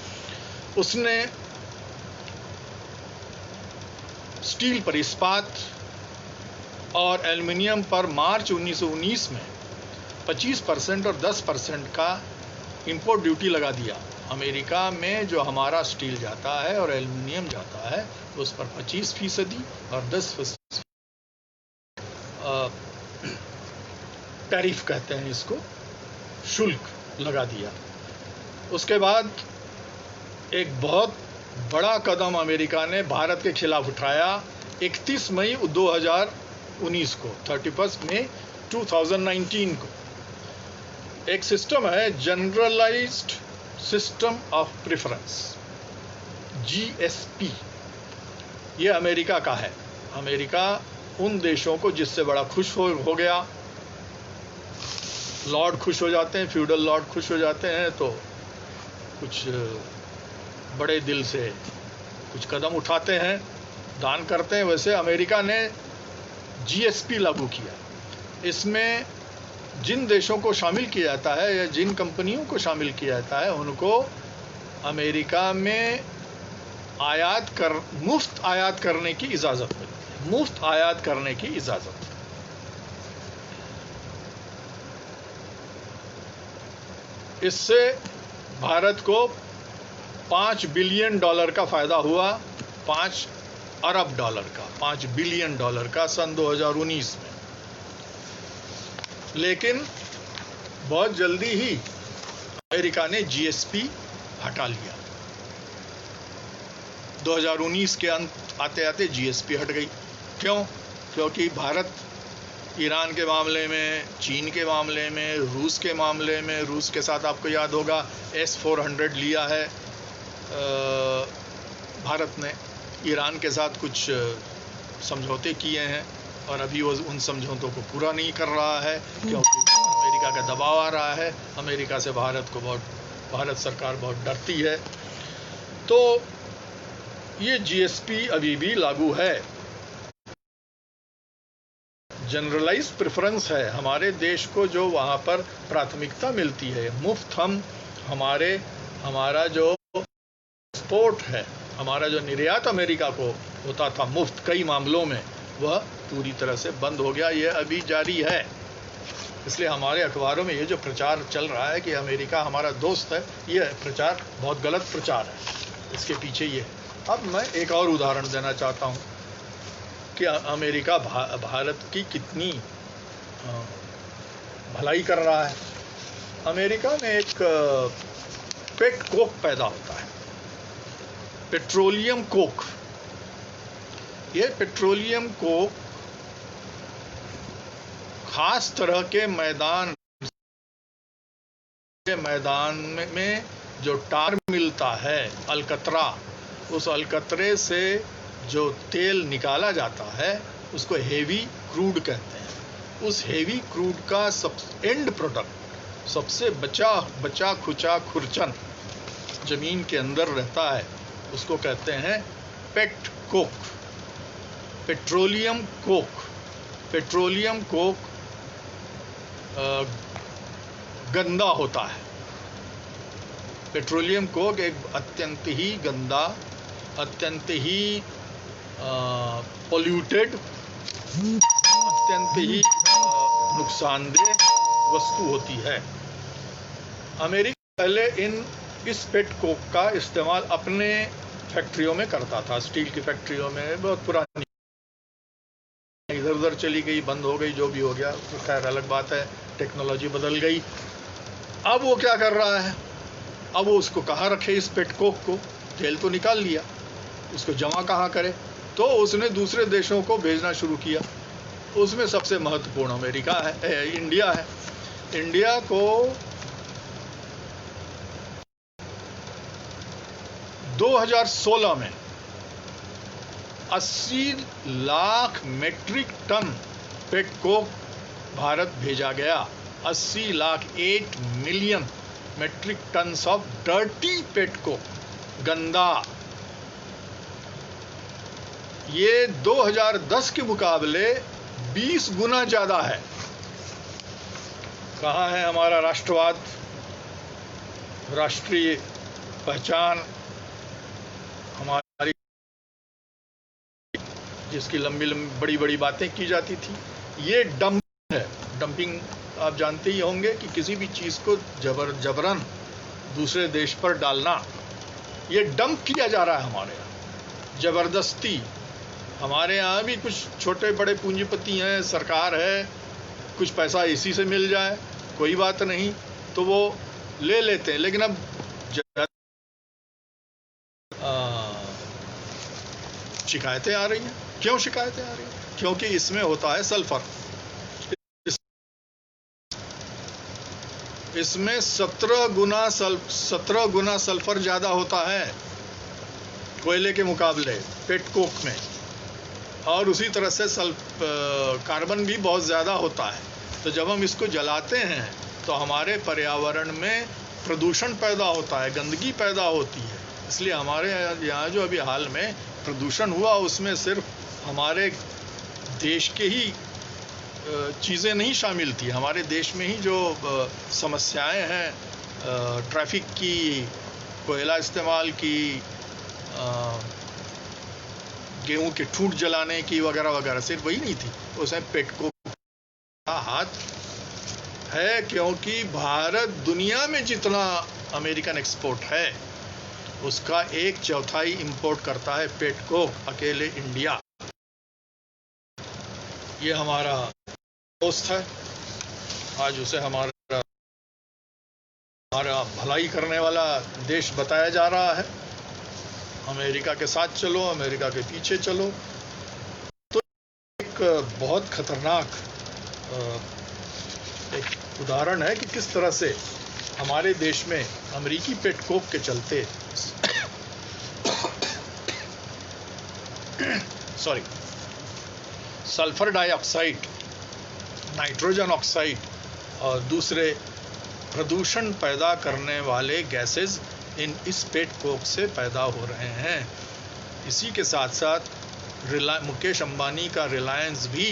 उसने स्टील पर, इस्पात और एल्युमिनियम पर मार्च 1919 में 25% और 10% का इंपोर्ट ड्यूटी लगा दिया। अमेरिका में जो हमारा स्टील जाता है और एल्युमिनियम जाता है, उस पर 25% और 10% टैरिफ कहते हैं इसको, शुल्क लगा दिया। उसके बाद एक बहुत बड़ा कदम अमेरिका ने भारत के खिलाफ उठाया 31 मई 2019 को, 31 मई 2019 को। एक सिस्टम है, generalised system of preference, GSP। ये अमेरिका का है। अमेरिका उन देशों को जिससे बड़ा खुश हो गया, लॉर्ड खुश हो जाते हैं, फ्यूडल लॉर्ड खुश हो जाते हैं, तो कुछ बड़े दिल से कुछ कदम उठाते हैं, दान करते हैं। वैसे अमेरिका ने GSP लागू किया। इसमें जिन देशों को शामिल किया जाता है या जिन कंपनियों को शामिल किया जाता है, उनको अमेरिका में मुफ्त आयात करने की इजाज़त मिलती है, मुफ्त आयात करने की इजाज़त। इससे भारत को $5 बिलियन का फायदा हुआ, $5 अरब का, $5 बिलियन का सन 2019 में। लेकिन बहुत जल्दी ही अमेरिका ने GSP हटा लिया। 2019 के अंत आते आते GSP हट गई। क्यों? क्योंकि भारत ईरान के मामले में, चीन के मामले में, रूस के मामले में, रूस के साथ आपको याद होगा S-400 लिया है भारत ने। ईरान के साथ कुछ समझौते किए हैं और अभी वो उन समझौतों को पूरा नहीं कर रहा है, क्योंकि अमेरिका का दबाव आ रहा है। अमेरिका से भारत सरकार बहुत डरती है। तो ये GSP अभी भी लागू है। जनरलाइज प्रेफरेंस है। हमारे देश को जो वहाँ पर प्राथमिकता मिलती है, मुफ्त हमारा जो एक्सपोर्ट है, हमारा जो निर्यात अमेरिका को होता था मुफ्त कई मामलों में, वह पूरी तरह से बंद हो गया। यह अभी जारी है। इसलिए हमारे अखबारों में ये जो प्रचार चल रहा है कि अमेरिका हमारा दोस्त है, यह प्रचार बहुत गलत प्रचार है। इसके पीछे ये। अब मैं एक और उदाहरण देना चाहता हूँ कि अमेरिका भारत की कितनी भलाई कर रहा है। अमेरिका में एक पेट कोक पैदा होता है, पेट्रोलियम कोक। ये पेट्रोलियम कोक खास तरह के मैदान में जो टार मिलता है, अलकतरा, उस अलकतरे से जो तेल निकाला जाता है उसको हेवी क्रूड कहते हैं। उस हेवी क्रूड का एंड प्रोडक्ट, सबसे बचा खुचा खुरचन जमीन के अंदर रहता है, उसको कहते हैं pet coke, petroleum Coke. Petroleum Coke गंदा होता है। पेट्रोलियम कोक एक अत्यंत ही गंदा, अत्यंत ही polluted अत्यंत ही नुकसानदेह वस्तु होती है। अमेरिका पहले इस पेट कोक का इस्तेमाल अपने फैक्ट्रियों में करता था, स्टील की फैक्ट्रियों में, बहुत पुरानी, इधर उधर चली गई, बंद हो गई, जो भी हो गया, तो खैर अलग बात है, टेक्नोलॉजी बदल गई। अब वो क्या कर रहा है, अब वो उसको कहाँ रखे, इस पेट कोक को, तेल तो निकाल लिया, उसको जमा कहाँ करे, तो उसने दूसरे देशों को भेजना शुरू किया। उसमें सबसे महत्वपूर्ण अमेरिका है, इंडिया है। इंडिया को 2016 में 80 lakh metric ton pet coke Bharat भेजा गया। 80 lakh 8 million metric tons of dirty pet coke, गंदा। ये 2010 के मुकाबले 20 गुना ज्यादा है। कहाँ है हमारा राष्ट्रवाद, राष्ट्रीय पहचान, हमारी जिसकी लंबी लंबी बड़ी बड़ी बातें की जाती थी। ये डंपिंग है। डंपिंग आप जानते ही होंगे कि किसी भी चीज को जबरन दूसरे देश पर डालना, ये डंप किया जा रहा है हमारे यहाँ जबरदस्ती। हमारे यहाँ भी कुछ छोटे बड़े पूंजीपति हैं, सरकार है, कुछ पैसा इसी से मिल जाए कोई बात नहीं, तो वो ले लेते हैं। लेकिन अब शिकायतें आ रही हैं। क्यों शिकायतें आ रही हैं? क्योंकि इसमें होता है सल्फर। इसमें 17 गुना सल्फर ज्यादा होता है कोयले के मुकाबले पेट कोक में, और उसी तरह से कार्बन भी बहुत ज़्यादा होता है। तो जब हम इसको जलाते हैं तो हमारे पर्यावरण में प्रदूषण पैदा होता है, गंदगी पैदा होती है। इसलिए हमारे यहाँ जो अभी हाल में प्रदूषण हुआ, उसमें सिर्फ हमारे देश के ही चीज़ें नहीं शामिल थी। हमारे देश में ही जो समस्याएं हैं, ट्रैफिक की, कोयला इस्तेमाल की, गेहूं के ठूंठ जलाने की वगैरह वगैरह, सिर्फ वही नहीं थी, उसमें पेट कोक का हाथ है। क्योंकि भारत दुनिया में जितना अमेरिकन एक्सपोर्ट है उसका 1/4 इंपोर्ट करता है पेट कोक, अकेले इंडिया। ये हमारा दोस्त है, आज उसे हमारा भलाई करने वाला देश बताया जा रहा है। अमेरिका के साथ चलो, अमेरिका के पीछे चलो। तो एक बहुत खतरनाक एक उदाहरण है कि किस तरह से हमारे देश में अमेरिकी पेट कोक के चलते सल्फर डाइऑक्साइड, नाइट्रोजन ऑक्साइड और दूसरे प्रदूषण पैदा करने वाले गैसेस इस पेट कोक से पैदा हो रहे हैं। इसी के साथ साथ मुकेश अंबानी का रिलायंस भी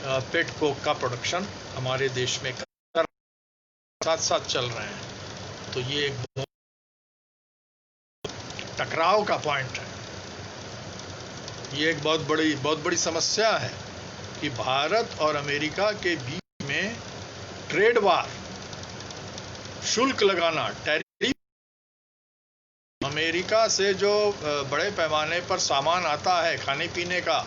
पेट कोक का प्रोडक्शन हमारे देश में साथ साथ चल रहे हैं। तो ये एक बहुत टकराव का पॉइंट है। ये एक बहुत बड़ी समस्या है कि भारत और अमेरिका के बीच में ट्रेड वार, शुल्क लगाना, टैरिफ। अमेरिका से जो बड़े पैमाने पर सामान आता है खाने पीने का,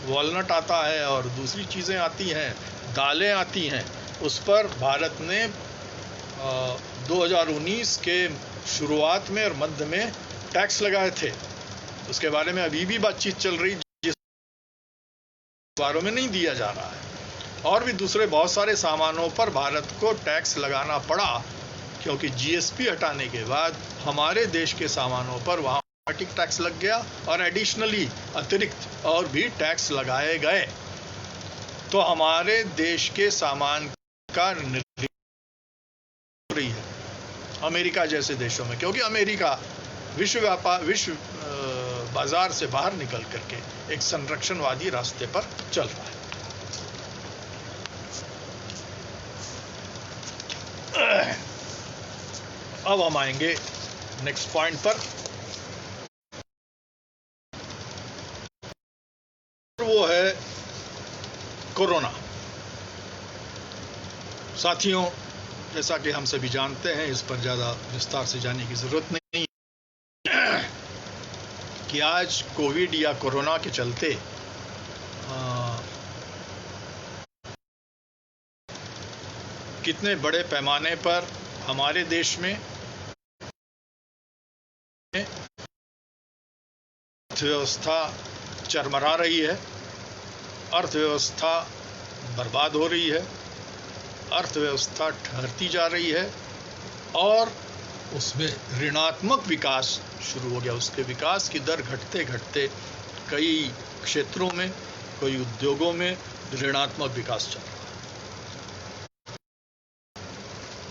वॉलनट आता है और दूसरी चीज़ें आती हैं, दालें आती हैं, उस पर भारत ने 2019 के शुरुआत में और मध्य में टैक्स लगाए थे। उसके बारे में अभी भी बातचीत चल रही, जिस बारों में नहीं दिया जा रहा है। और भी दूसरे बहुत सारे सामानों पर भारत को टैक्स लगाना पड़ा, क्योंकि जीएसपी हटाने के बाद हमारे देश के सामानों पर वहाँ ऑटोमेटिक टैक्स लग गया और एडिशनली अतिरिक्त और भी टैक्स लगाए गए। तो हमारे देश के सामान का निर्यात हो रही है अमेरिका जैसे देशों में, क्योंकि अमेरिका विश्व बाजार से बाहर निकल करके एक संरक्षणवादी रास्ते पर चल रहा है। अब हम आएंगे नेक्स्ट पॉइंट पर, वो है कोरोना। साथियों, जैसा कि हम सभी जानते हैं, इस पर ज़्यादा विस्तार से जाने की ज़रूरत नहीं कि आज कोविड या कोरोना के चलते कितने बड़े पैमाने पर हमारे देश में अर्थव्यवस्था चरमरा रही है, अर्थव्यवस्था बर्बाद हो रही है, अर्थव्यवस्था ठहरती जा रही है और उसमें ऋणात्मक विकास शुरू हो गया। उसके विकास की दर घटते घटते कई क्षेत्रों में, कई उद्योगों में ऋणात्मक विकास चल रहा है।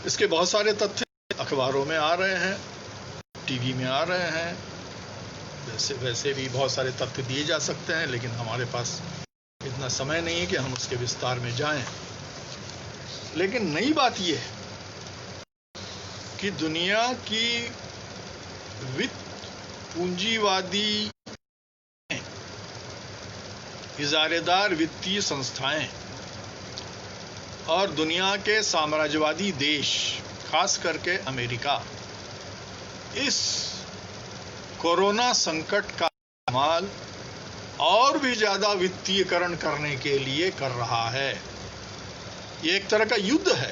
इसके बहुत सारे तथ्य अखबारों में आ रहे हैं, टीवी में आ रहे हैं, वैसे भी बहुत सारे तथ्य दिए जा सकते हैं, लेकिन हमारे पास इतना समय नहीं है कि हम उसके विस्तार में जाएं। लेकिन नई बात यह है कि दुनिया की वित्त पूंजीवादी इजारेदार वित्तीय संस्थाएं और दुनिया के साम्राज्यवादी देश, खास करके अमेरिका, इस कोरोना संकट का इस्तेमाल और भी ज्यादा वित्तीयकरण करने के लिए कर रहा है। ये एक तरह का युद्ध है।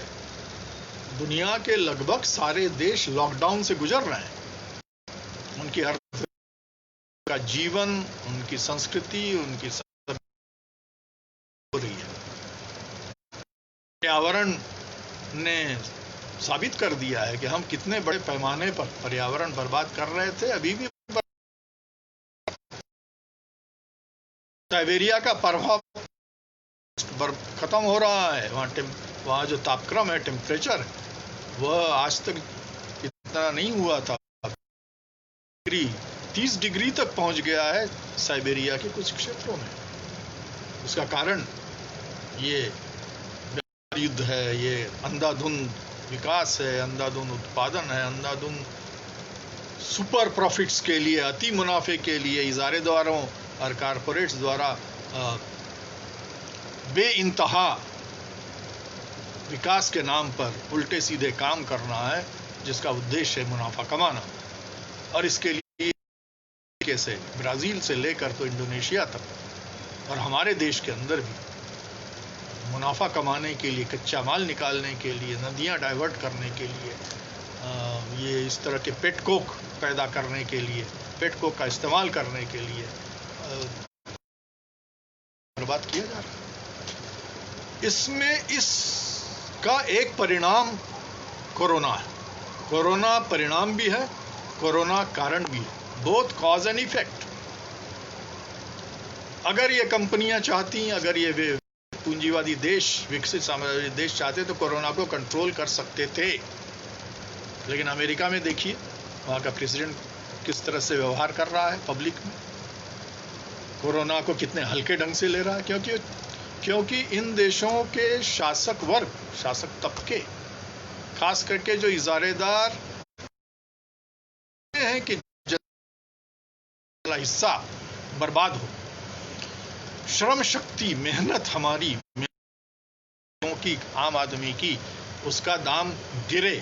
दुनिया के लगभग सारे देश लॉकडाउन से गुजर रहे हैं। उनकी अर्थव्यवस्था का जीवन, उनकी संस्कृति, उनकी हो रही है। पर्यावरण ने साबित कर दिया है कि हम कितने बड़े पैमाने पर पर्यावरण बर्बाद कर रहे थे। अभी भी साइबेरिया का प्रभाव खत्म हो रहा है। वहाँ जो तापक्रम है, टेम्परेचर, वह आज तक इतना नहीं हुआ था। 30 डिग्री तक पहुंच गया है साइबेरिया के कुछ क्षेत्रों में। उसका कारण ये युद्ध है, ये अंधाधुंध विकास है, अंधाधुंध उत्पादन है, अंधाधुंध सुपर प्रॉफिट्स के लिए, अति मुनाफे के लिए इजारेदारों और कारपोरेट्स द्वारा बेइंतहा विकास के नाम पर उल्टे सीधे काम करना है, जिसका उद्देश्य है मुनाफा कमाना। और इसके लिए कैसे ब्राजील से लेकर तो इंडोनेशिया तक और हमारे देश के अंदर भी मुनाफा कमाने के लिए, कच्चा माल निकालने के लिए, नदियां डाइवर्ट करने के लिए, ये इस तरह के पेट कोक पैदा करने के लिए, पेट कोक का इस्तेमाल करने के लिए बर्बाद किया जा रहा है। इसमें इसका एक परिणाम कोरोना है। कोरोना परिणाम भी है, कोरोना कारण भी है। Both cause and effect. अगर ये कंपनियां चाहती, अगर ये पूंजीवादी देश, विकसित साम्राज्यवादी देश चाहते तो कोरोना को कंट्रोल कर सकते थे। लेकिन अमेरिका में देखिए, वहां का प्रेसिडेंट किस तरह से व्यवहार कर रहा है पब्लिक में, कोरोना को कितने हल्के ढंग से ले रहा है। क्योंकि इन देशों के शासक वर्ग, शासक तबके, खास करके जो इजारेदार हैं कि हिस्सा बर्बाद हो, श्रम शक्ति, मेहनत हमारी की, आम आदमी की, उसका दाम गिरे।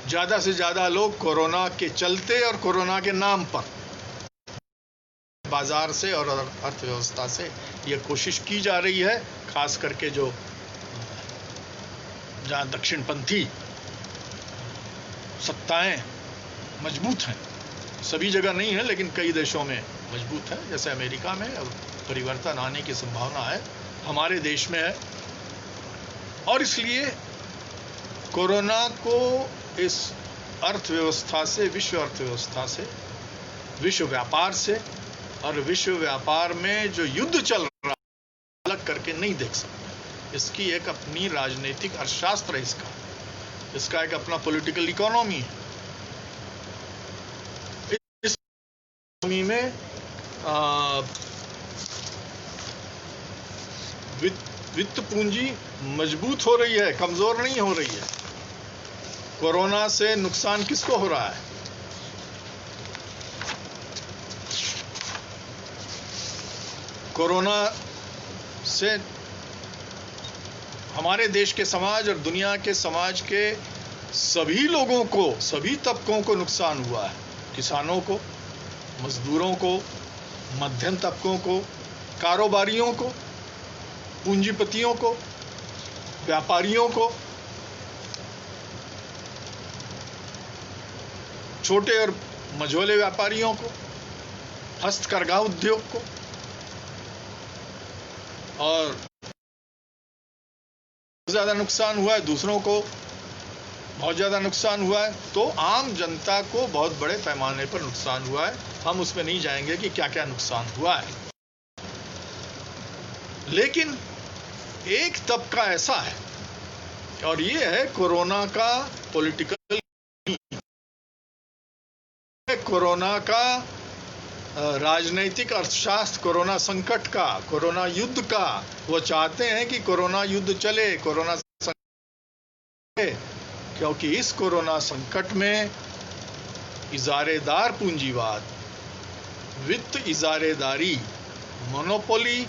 ज्यादा से ज्यादा लोग कोरोना के चलते और कोरोना के नाम पर बाजार से और अर्थव्यवस्था से यह कोशिश की जा रही है, खास करके जो जहां दक्षिणपंथी सत्ताएं मजबूत हैं, सभी जगह नहीं है लेकिन कई देशों में मजबूत है, जैसे अमेरिका में अब परिवर्तन आने की संभावना है, हमारे देश में है। और इसलिए कोरोना को इस अर्थव्यवस्था से, विश्व अर्थव्यवस्था से, विश्व व्यापार से और विश्व व्यापार में जो युद्ध चल रहा है, अलग करके नहीं देख सकते। इसकी एक अपनी राजनीतिक अर्थशास्त्र है, इसका एक अपना पॉलिटिकल इकोनॉमी है। इस इकोनॉमी में वित्त पूंजी मजबूत हो रही है, कमजोर नहीं हो रही है। कोरोना से नुकसान किसको हो रहा है? कोरोना से हमारे देश के समाज और दुनिया के समाज के सभी लोगों को, सभी तबकों को नुकसान हुआ है। किसानों को, मजदूरों को, मध्यम तबकों को, कारोबारियों को, पूंजीपतियों को, व्यापारियों को, छोटे और मझोले व्यापारियों को, हस्तकरघा उद्योग को, और ज्यादा नुकसान हुआ है, दूसरों को बहुत ज्यादा नुकसान हुआ है। तो आम जनता को बहुत बड़े पैमाने पर नुकसान हुआ है। हम उसमें नहीं जाएंगे कि क्या क्या नुकसान हुआ है, लेकिन एक तबका ऐसा है, और ये है कोरोना का पॉलिटिकल, कोरोना का राजनैतिक अर्थशास्त्र, कोरोना संकट का, कोरोना युद्ध का। वो चाहते हैं कि कोरोना युद्ध चले, कोरोना संकट, क्योंकि इस कोरोना संकट में इजारेदार पूंजीवाद, वित्त इजारेदारी, मोनोपोली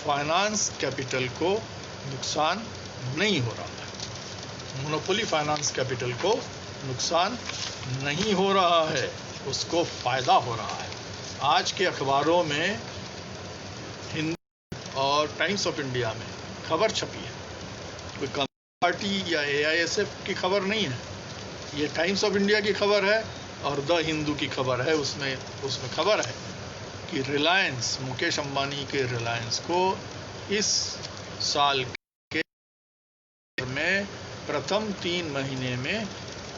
फाइनेंस कैपिटल को नुकसान नहीं हो रहा है। मोनोपोली फाइनेंस कैपिटल को नुकसान नहीं हो रहा है, उसको फायदा हो रहा है। आज के अखबारों में, हिंदू और टाइम्स ऑफ इंडिया में खबर छपी है, कोई कम्युनिस्ट पार्टी या AISF की खबर नहीं है, ये टाइम्स ऑफ इंडिया की खबर है और द हिंदू की खबर है। उसमें खबर है कि रिलायंस, मुकेश अंबानी के रिलायंस को इस साल के में प्रथम 3 महीने में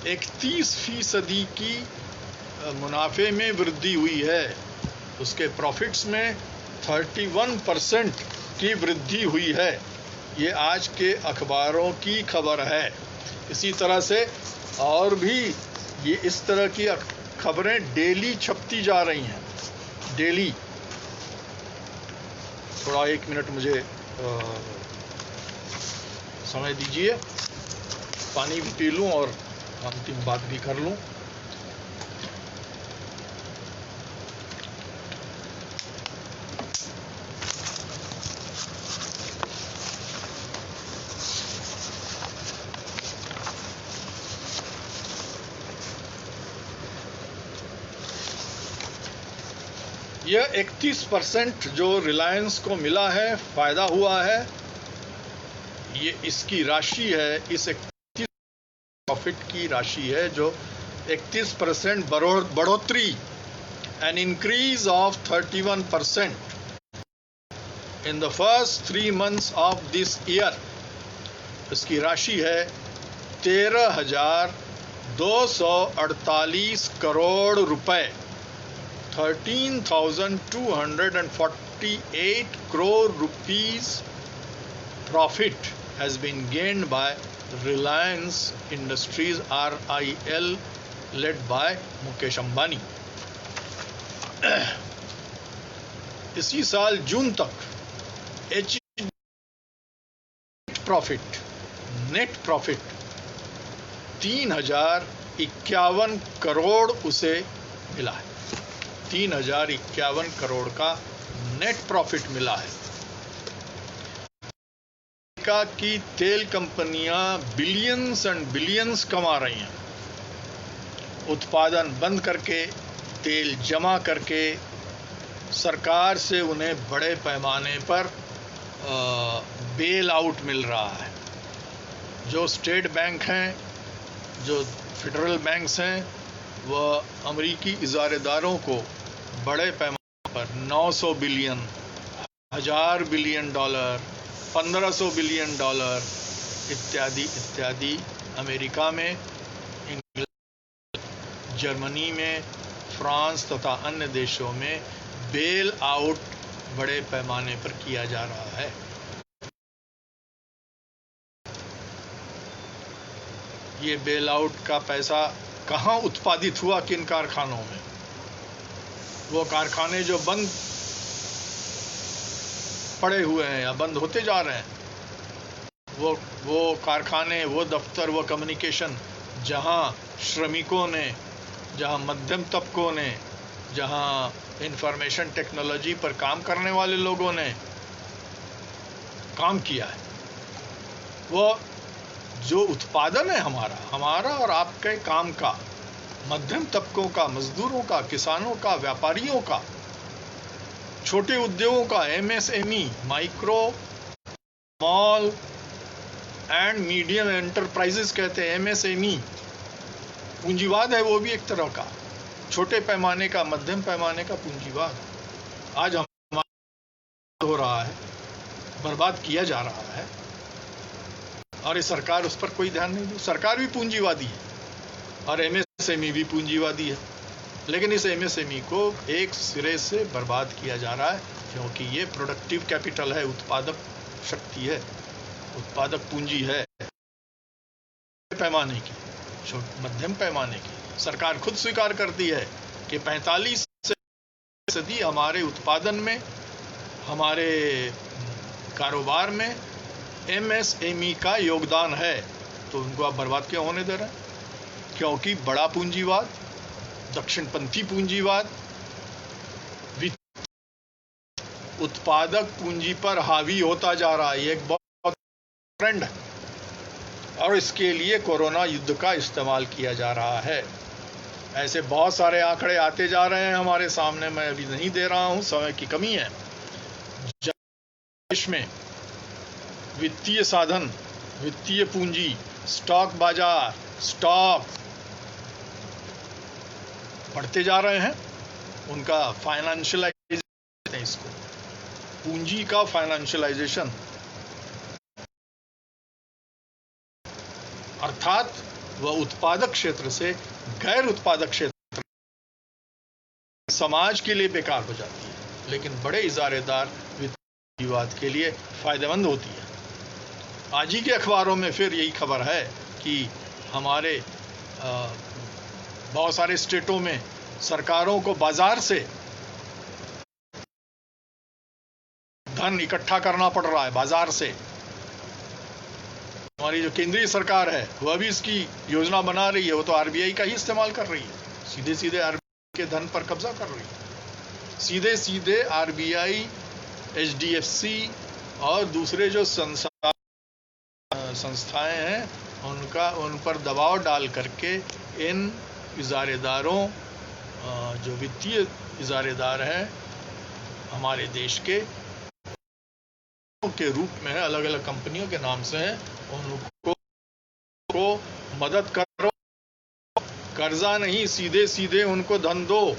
31% की मुनाफे में वृद्धि हुई है। उसके प्रॉफिट्स में 31% की वृद्धि हुई है। ये आज के अखबारों की खबर है। इसी तरह से और भी ये इस तरह की खबरें डेली छपती जा रही हैं, डेली। थोड़ा 1 मिनट मुझे समय दीजिए, पानी भी पी लूं और अंतिम बात भी कर लूं। यह 31% जो रिलायंस को मिला है, फायदा हुआ है, ये इसकी राशि है, इस 31 प्रॉफिट की राशि है जो 31% बढ़ोतरी, an increase of 31% in the first 3 months of this year. इसकी राशि है 13,248 करोड़ रुपए। 13,248 crore rupees profit has been gained by Reliance Industries RIL led by Mukesh Ambani। इसी साल जून तक नेट प्रॉफिट 3,051 करोड़ उसे मिला है। 3,051 करोड़ का नेट प्रॉफिट मिला है। अमेरिका की तेल कंपनियां बिलियंस एंड बिलियंस कमा रही हैं, उत्पादन बंद करके, तेल जमा करके। सरकार से उन्हें बड़े पैमाने पर बेल आउट मिल रहा है। जो स्टेट बैंक हैं, जो फेडरल बैंक्स हैं, वह अमेरिकी इजारेदारों को बड़े पैमाने पर 900 billion, 1000 billion dollar, 1500 billion dollar इत्यादि इत्यादि अमेरिका में, इंग्लैंड, जर्मनी में, फ्रांस तथा अन्य देशों में बेल आउट बड़े पैमाने पर किया जा रहा है। ये बेल आउट का पैसा कहाँ उत्पादित हुआ, किन कारखानों में? वो कारखाने जो बंद पड़े हुए हैं या बंद होते जा रहे हैं, वो कारखाने, वो दफ्तर, वो कम्युनिकेशन जहां श्रमिकों ने, जहां मध्यम तबकों ने, जहां इंफॉर्मेशन टेक्नोलॉजी पर काम करने वाले लोगों ने काम किया है। वो जो उत्पादन है हमारा और आपके काम का, मध्यम तबकों का, मजदूरों का, किसानों का, व्यापारियों का, छोटे उद्योगों का, MSME, micro small and medium enterprises कहते हैं, MSME पूंजीवाद है, वो भी एक तरह का छोटे पैमाने का, मध्यम पैमाने का पूंजीवाद आज हमारा हो रहा है, बर्बाद किया जा रहा है, और ये सरकार उस पर कोई ध्यान नहीं दी। सरकार भी पूंजीवादी है और MSME भी पूंजीवादी है, लेकिन इस MSME को एक सिरे से बर्बाद किया जा रहा है, क्योंकि ये प्रोडक्टिव कैपिटल है, उत्पादक शक्ति है, उत्पादक पूंजी है, पैमाने की, मध्यम पैमाने की। सरकार खुद स्वीकार करती है कि 45% हमारे उत्पादन में, हमारे कारोबार में MSME का योगदान है, तो उनको आप बर्बाद क्यों होने दे रहे हैं? क्योंकि बड़ा पूंजीवाद, दक्षिणपंथी पूंजीवाद उत्पादक पूंजी पर हावी होता जा रहा है। ये एक बहुत ट्रेंड है और इसके लिए कोरोना युद्ध का इस्तेमाल किया जा रहा है। ऐसे बहुत सारे आंकड़े आते जा रहे हैं हमारे सामने, मैं अभी नहीं दे रहा हूं, समय की कमी है। देश में वित्तीय साधन, वित्तीय पूंजी, स्टॉक बाजार, स्टॉक बढ़ते जा रहे हैं, उनका फाइनेंशियलाइजेशन, इसको पूंजी का फाइनेंशियलाइजेशन, अर्थात वह उत्पादक क्षेत्र से गैर उत्पादक क्षेत्र समाज के लिए बेकार हो जाती है, लेकिन बड़े इजारेदार विवाद के लिए फायदेमंद होती है। आज ही के अखबारों में फिर यही खबर है कि हमारे बहुत सारे स्टेटों में सरकारों को बाजार से धन इकट्ठा करना पड़ रहा है, बाजार से। हमारी जो केंद्रीय सरकार है वह भी इसकी योजना बना रही है, वो तो RBI का ही इस्तेमाल कर रही है, सीधे सीधे RBI के धन पर कब्जा कर रही है। सीधे सीधे RBI, HDFC और दूसरे जो संस्थाएं हैं उन पर दबाव डाल करके इन इजारेदारों, जो वित्तीय इजारेदार हैं हमारे देश के रूप में है, अलग अलग कंपनियों के नाम से हैं, उनको मदद करो, कर्जा नहीं, सीधे सीधे उनको धन दो।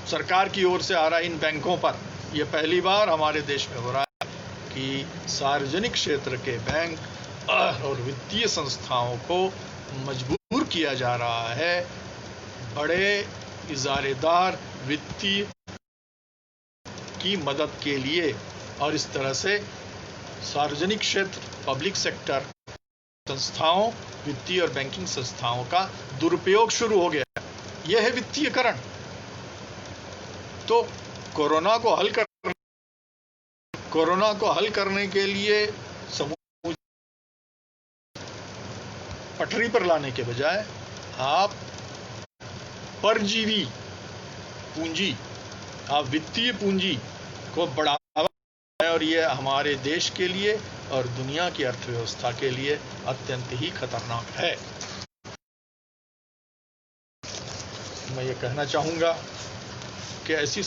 सरकार की ओर से आ रहा है इन बैंकों पर। यह पहली बार हमारे देश में हो रहा है कि सार्वजनिक क्षेत्र के बैंक और वित्तीय संस्थाओं को मजबूर किया जा रहा है बड़े इजारेदार वित्तीय की मदद के लिए, और इस तरह से सार्वजनिक क्षेत्र, पब्लिक सेक्टर संस्थाओं, वित्तीय और बैंकिंग संस्थाओं का दुरुपयोग शुरू हो गया। यह है वित्तीयकरण। तो कोरोना को हल करने के लिए समूह पटरी पर लाने के बजाय आप परजीवी पूंजी, आप वित्तीय पूंजी को बढ़ावा दें, और ये हमारे देश के लिए और दुनिया की अर्थव्यवस्था के लिए अत्यंत ही खतरनाक है। मैं ये कहना चाहूंगा कि ऐसी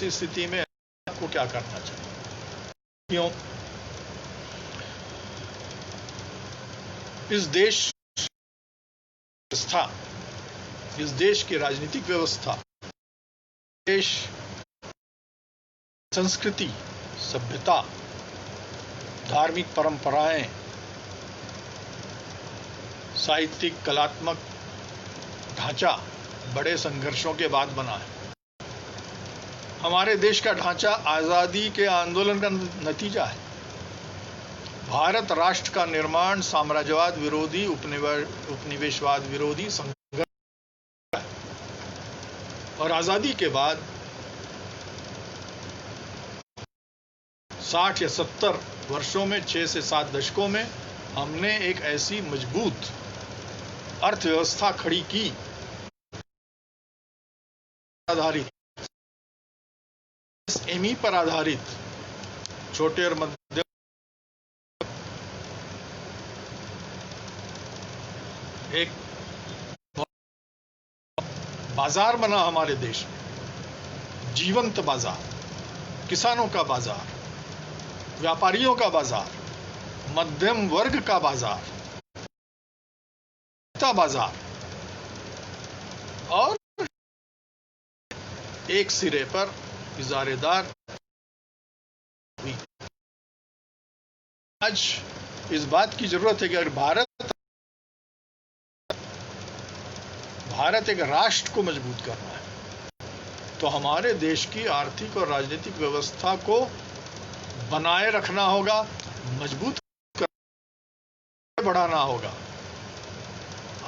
स्थिति में आपको क्या करना चाहिए? क्यों? इस देश की राजनीतिक व्यवस्था, देश संस्कृति, सभ्यता, धार्मिक परंपराएं, साहित्यिक कलात्मक ढांचा बड़े संघर्षों के बाद बना है। हमारे देश का ढांचा आजादी के आंदोलन का नतीजा है। भारत राष्ट्र का निर्माण साम्राज्यवाद विरोधी, उपनिवेशवाद विरोधी संघर्ष है, और आजादी के बाद 60 या 70 वर्षों में, 6 से 7 दशकों में हमने एक ऐसी मजबूत अर्थव्यवस्था खड़ी की आधारित, एमई पर आधारित छोटे और मध्यम एक बाजार बना हमारे देश में, जीवंत बाजार, किसानों का बाजार, व्यापारियों का बाजार, मध्यम वर्ग का बाजार, बाजार और एक सिरे पर इजारेदार हुई। आज इस बात की जरूरत है कि अगर भारत एक राष्ट्र को मजबूत करना है तो हमारे देश की आर्थिक और राजनीतिक व्यवस्था को बनाए रखना होगा, मजबूत बढ़ाना होगा।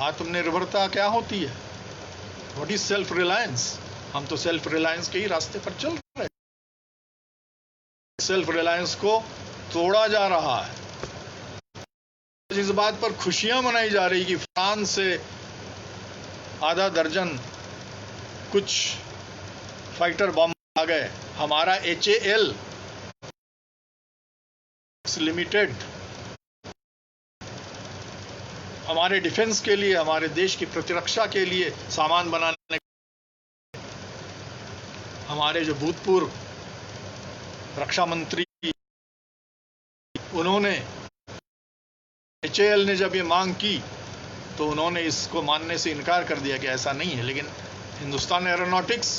आत्मनिर्भरता क्या होती है? What is self reliance? हम तो सेल्फ रिलायंस के ही रास्ते पर चल रहे हैं। सेल्फ रिलायंस को तोड़ा जा रहा है। इस बात पर खुशियां मनाई जा रही कि फ्रांस से आधा दर्जन कुछ फाइटर बम आ गए। हमारा HAL लिमिटेड हमारे डिफेंस के लिए, हमारे देश की प्रतिरक्षा के लिए सामान बनाने, हमारे जो भूतपूर्व रक्षा मंत्री उन्होंने, HAL ने जब ये मांग की तो उन्होंने इसको मानने से इनकार कर दिया कि ऐसा नहीं है। लेकिन हिंदुस्तान एरोनॉटिक्स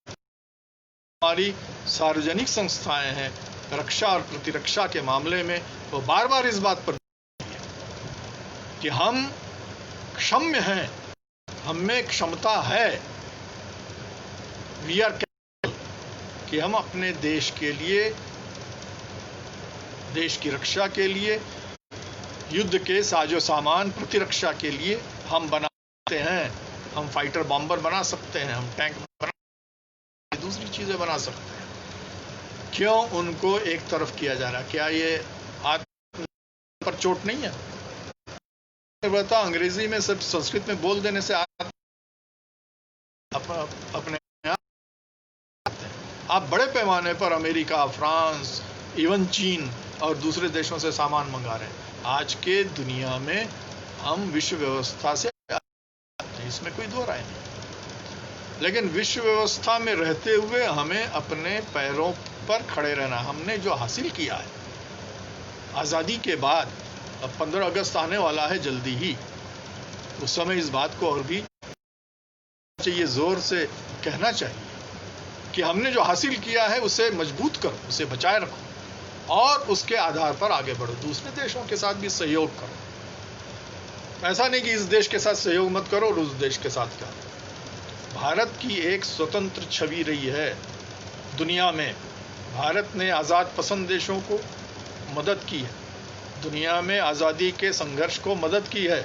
हमारी सार्वजनिक संस्थाएं हैं, रक्षा और प्रतिरक्षा के मामले में वो बार बार इस बात पर कि हम क्षम्य हैं, हम में क्षमता है, वी आर कैपेबल कि हम अपने देश के लिए, देश की रक्षा के लिए, युद्ध के साजो सामान प्रतिरक्षा के लिए हम बना सकते हैं। हम फाइटर बॉम्बर बना सकते हैं, हम टैंक बना, दूसरी चीजें बना सकते हैं। क्यों उनको एक तरफ किया जा रहा? क्या ये आत्म पर चोट नहीं है? बता, अंग्रेजी में सब संस्कृत में बोल देने से अपने आप बड़े पैमाने पर अमेरिका, फ्रांस, इवन चीन और दूसरे देशों से सामान मंगा रहे हैं। आज के दुनिया में हम विश्व व्यवस्था से, इसमें कोई दो राय नहीं, लेकिन विश्व व्यवस्था में रहते हुए हमें अपने पैरों पर खड़े रहना। हमने जो हासिल किया है आजादी के बाद, अब 15 अगस्त आने वाला है जल्दी ही, उस समय इस बात को और भी चाहिए, जोर से कहना चाहिए कि हमने जो हासिल किया है उसे मजबूत करो, उसे बचाए रखो और उसके आधार पर आगे बढ़ो। दूसरे देशों के साथ भी सहयोग करो। ऐसा नहीं कि इस देश के साथ सहयोग मत करो और उस देश के साथ करो। भारत की एक स्वतंत्र छवि रही है दुनिया में। भारत ने आज़ाद पसंद देशों को मदद की है, दुनिया में आज़ादी के संघर्ष को मदद की है,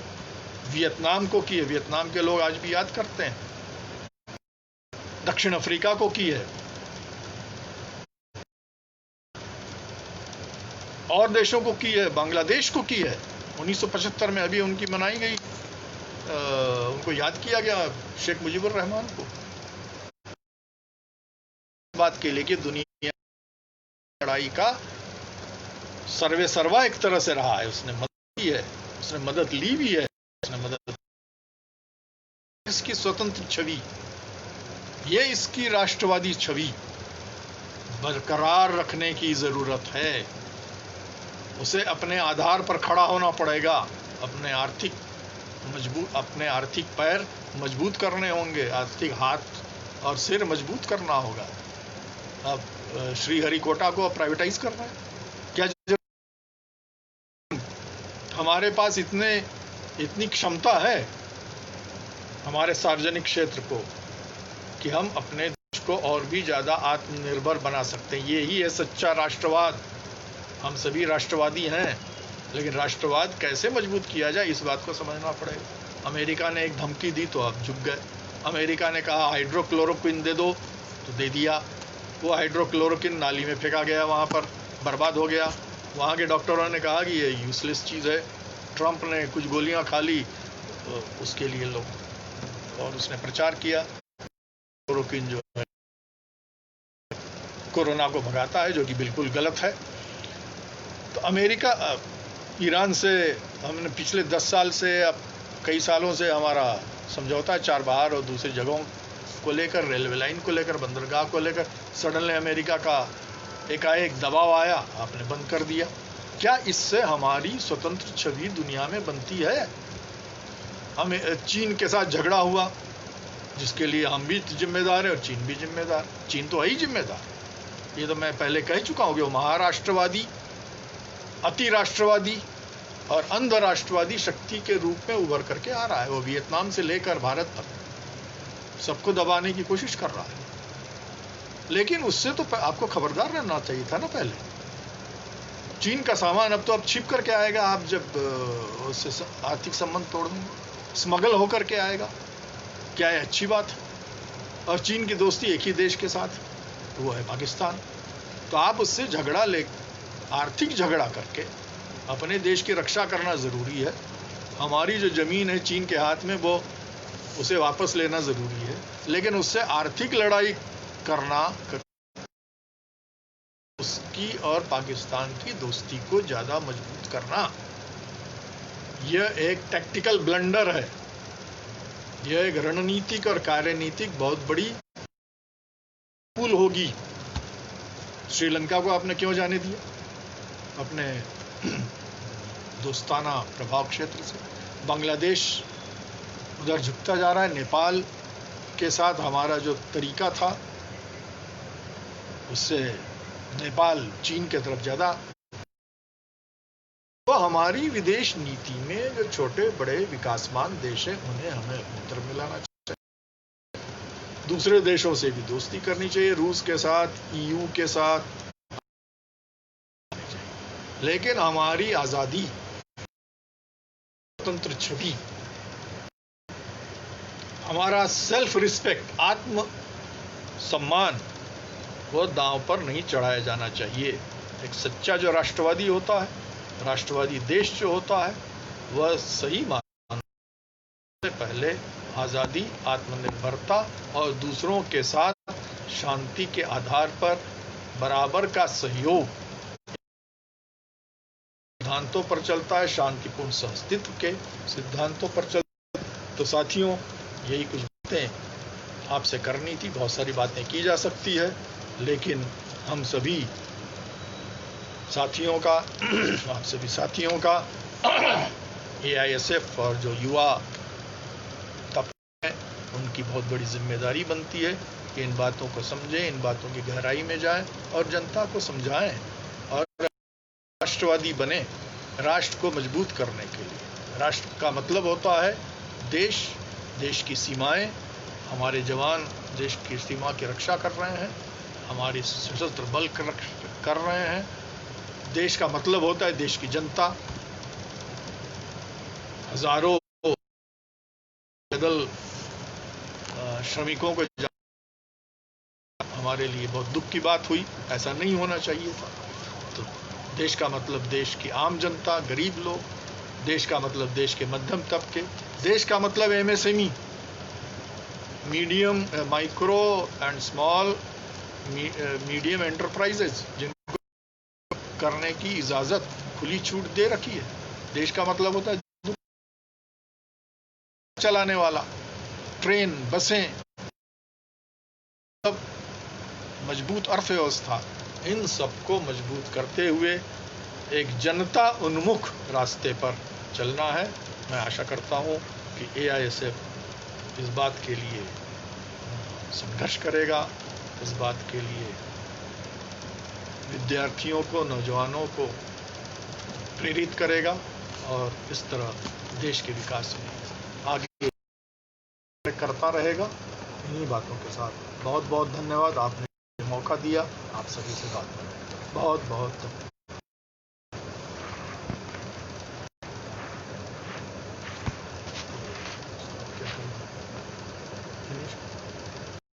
वियतनाम को की है, वियतनाम के लोग आज भी याद करते हैं, दक्षिण अफ्रीका को की है, और देशों को की है, बांग्लादेश को की है। 1975 में अभी उनकी मनाई गई, उनको याद किया गया, शेख मुजीबुर रहमान को, बात के लिए कि दुनिया लड़ाई का सर्वे सर्वा एक तरह से रहा है। उसने मदद की है, उसने मदद ली भी है, उसने मदद, इसकी स्वतंत्र छवि, ये इसकी राष्ट्रवादी छवि बरकरार रखने की जरूरत है। उसे अपने आधार पर खड़ा होना पड़ेगा, अपने आर्थिक पैर मजबूत करने होंगे, आर्थिक हाथ और सिर मजबूत करना होगा। अब श्रीहरिकोटा को प्राइवेटाइज करना है क्या? हमारे पास इतनी क्षमता है हमारे सार्वजनिक क्षेत्र को कि हम अपने देश को और भी ज्यादा आत्मनिर्भर बना सकते हैं। ये ही है सच्चा राष्ट्रवाद। हम सभी राष्ट्रवादी हैं, लेकिन राष्ट्रवाद कैसे मजबूत किया जाए इस बात को समझना पड़ेगा। अमेरिका ने एक धमकी दी तो आप झुक गए। अमेरिका ने कहा हाइड्रोक्लोरोक्विन दे दो, तो दे दिया। वो हाइड्रोक्लोरोक्विन नाली में फेंका गया, वहाँ पर बर्बाद हो गया। वहाँ के डॉक्टरों ने कहा कि ये यूजलेस चीज़ है। ट्रंप ने कुछ गोलियाँ खा ली तो उसके लिए लोग, और उसने प्रचार किया। क्लोरोक्विन जो है कोरोना को भगाता है, जो कि बिल्कुल गलत है। तो अमेरिका ईरान से हमने पिछले 10 साल से, अब कई सालों से हमारा समझौता है चारबाग और दूसरी जगहों को लेकर, रेलवे लाइन को लेकर, बंदरगाह को लेकर। सडनली अमेरिका का एकाएक दबाव आया, आपने बंद कर दिया। क्या इससे हमारी स्वतंत्र छवि दुनिया में बनती है? हमें चीन के साथ झगड़ा हुआ, जिसके लिए हम भी जिम्मेदार हैं और चीन भी जिम्मेदार। चीन तो है ही जिम्मेदार, ये तो मैं पहले कह चुका हूं कि वो महाराष्ट्रवादी, अति राष्ट्रवादी और अंधराष्ट्रवादी शक्ति के रूप में उभर करके आ रहा है। वो वियतनाम से लेकर भारत तक सबको दबाने की कोशिश कर रहा है। लेकिन उससे तो आपको खबरदार रहना चाहिए था ना पहले। चीन का सामान अब छिप करके आएगा, आप जब उससे आर्थिक संबंध तोड़ देंगे, स्मगल होकर के आएगा। क्या है? अच्छी बात है। और चीन की दोस्ती एक ही देश के साथ, वो है पाकिस्तान। तो आप उससे झगड़ा आर्थिक झगड़ा करके अपने देश की रक्षा करना जरूरी है। हमारी जो जमीन है चीन के हाथ में, वो उसे वापस लेना जरूरी है। लेकिन उससे आर्थिक लड़ाई करना, उसकी और पाकिस्तान की दोस्ती को ज्यादा मजबूत करना, यह एक टैक्टिकल ब्लंडर है। यह एक रणनीतिक और कार्यनीतिक बहुत बड़ी भूल होगी। श्रीलंका को आपने क्यों जाने दिया अपने दोस्ताना प्रभाव क्षेत्र से? बांग्लादेश उधर झुकता जा रहा है। नेपाल के साथ हमारा जो तरीका था, उससे नेपाल चीन की तरफ ज्यादा। तो हमारी विदेश नीति में जो छोटे बड़े विकासमान देश हैं, उन्हें हमें अपनी तरफ मिलाना चाहिए। दूसरे देशों से भी दोस्ती करनी चाहिए, रूस के साथ, EU के साथ। लेकिन हमारी आजादी, स्वतंत्र छवि, हमारा सेल्फ रिस्पेक्ट, आत्म सम्मान, वो दांव पर नहीं चढ़ाया जाना चाहिए। एक सच्चा जो राष्ट्रवादी होता है, राष्ट्रवादी देश जो होता है, वह सही मायने से पहले आजादी, आत्मनिर्भरता और दूसरों के साथ शांति के आधार पर बराबर का सहयोग सिद्धांतों पर चलता है, शांतिपूर्ण सहअस्तित्व के सिद्धांतों पर चलता है। तो साथियों, यही कुछ बातें आपसे करनी थी। बहुत सारी बातें की जा सकती है, लेकिन हम सभी साथियों का आप सभी साथियों का AISF और जो युवा तबका है, उनकी बहुत बड़ी जिम्मेदारी बनती है कि इन बातों को समझें, इन बातों की गहराई में जाएं और जनता को समझाएं और राष्ट्रवादी बने, राष्ट्र को मजबूत करने के लिए। राष्ट्र का मतलब होता है देश, देश की सीमाएं। हमारे जवान देश की सीमा की रक्षा कर रहे हैं, हमारे सशस्त्र बल कर रहे हैं। देश का मतलब होता है देश की जनता। हजारों पैदल श्रमिकों को हमारे लिए बहुत दुख की बात हुई। ऐसा नहीं होना चाहिए था। तो देश का मतलब देश की आम जनता, गरीब लोग। देश का मतलब देश के मध्यम तबके। देश का मतलब MSME, medium, micro and small medium enterprises, जिनको करने की इजाजत, खुली छूट दे रखी है। देश का मतलब होता है चलाने वाला, ट्रेन, बसें, सब मजबूत अर्थव्यवस्था, इन सबको मजबूत करते हुए एक जनता उन्मुख रास्ते पर चलना है। मैं आशा करता हूं कि AISF इस बात के लिए संघर्ष करेगा, इस बात के लिए विद्यार्थियों को, नौजवानों को प्रेरित करेगा और इस तरह देश के विकास में आगे करता रहेगा। इन्हीं बातों के साथ बहुत बहुत धन्यवाद। आपने मौका दिया, आप सभी से बात करने का बहुत बहुत धन्यवाद।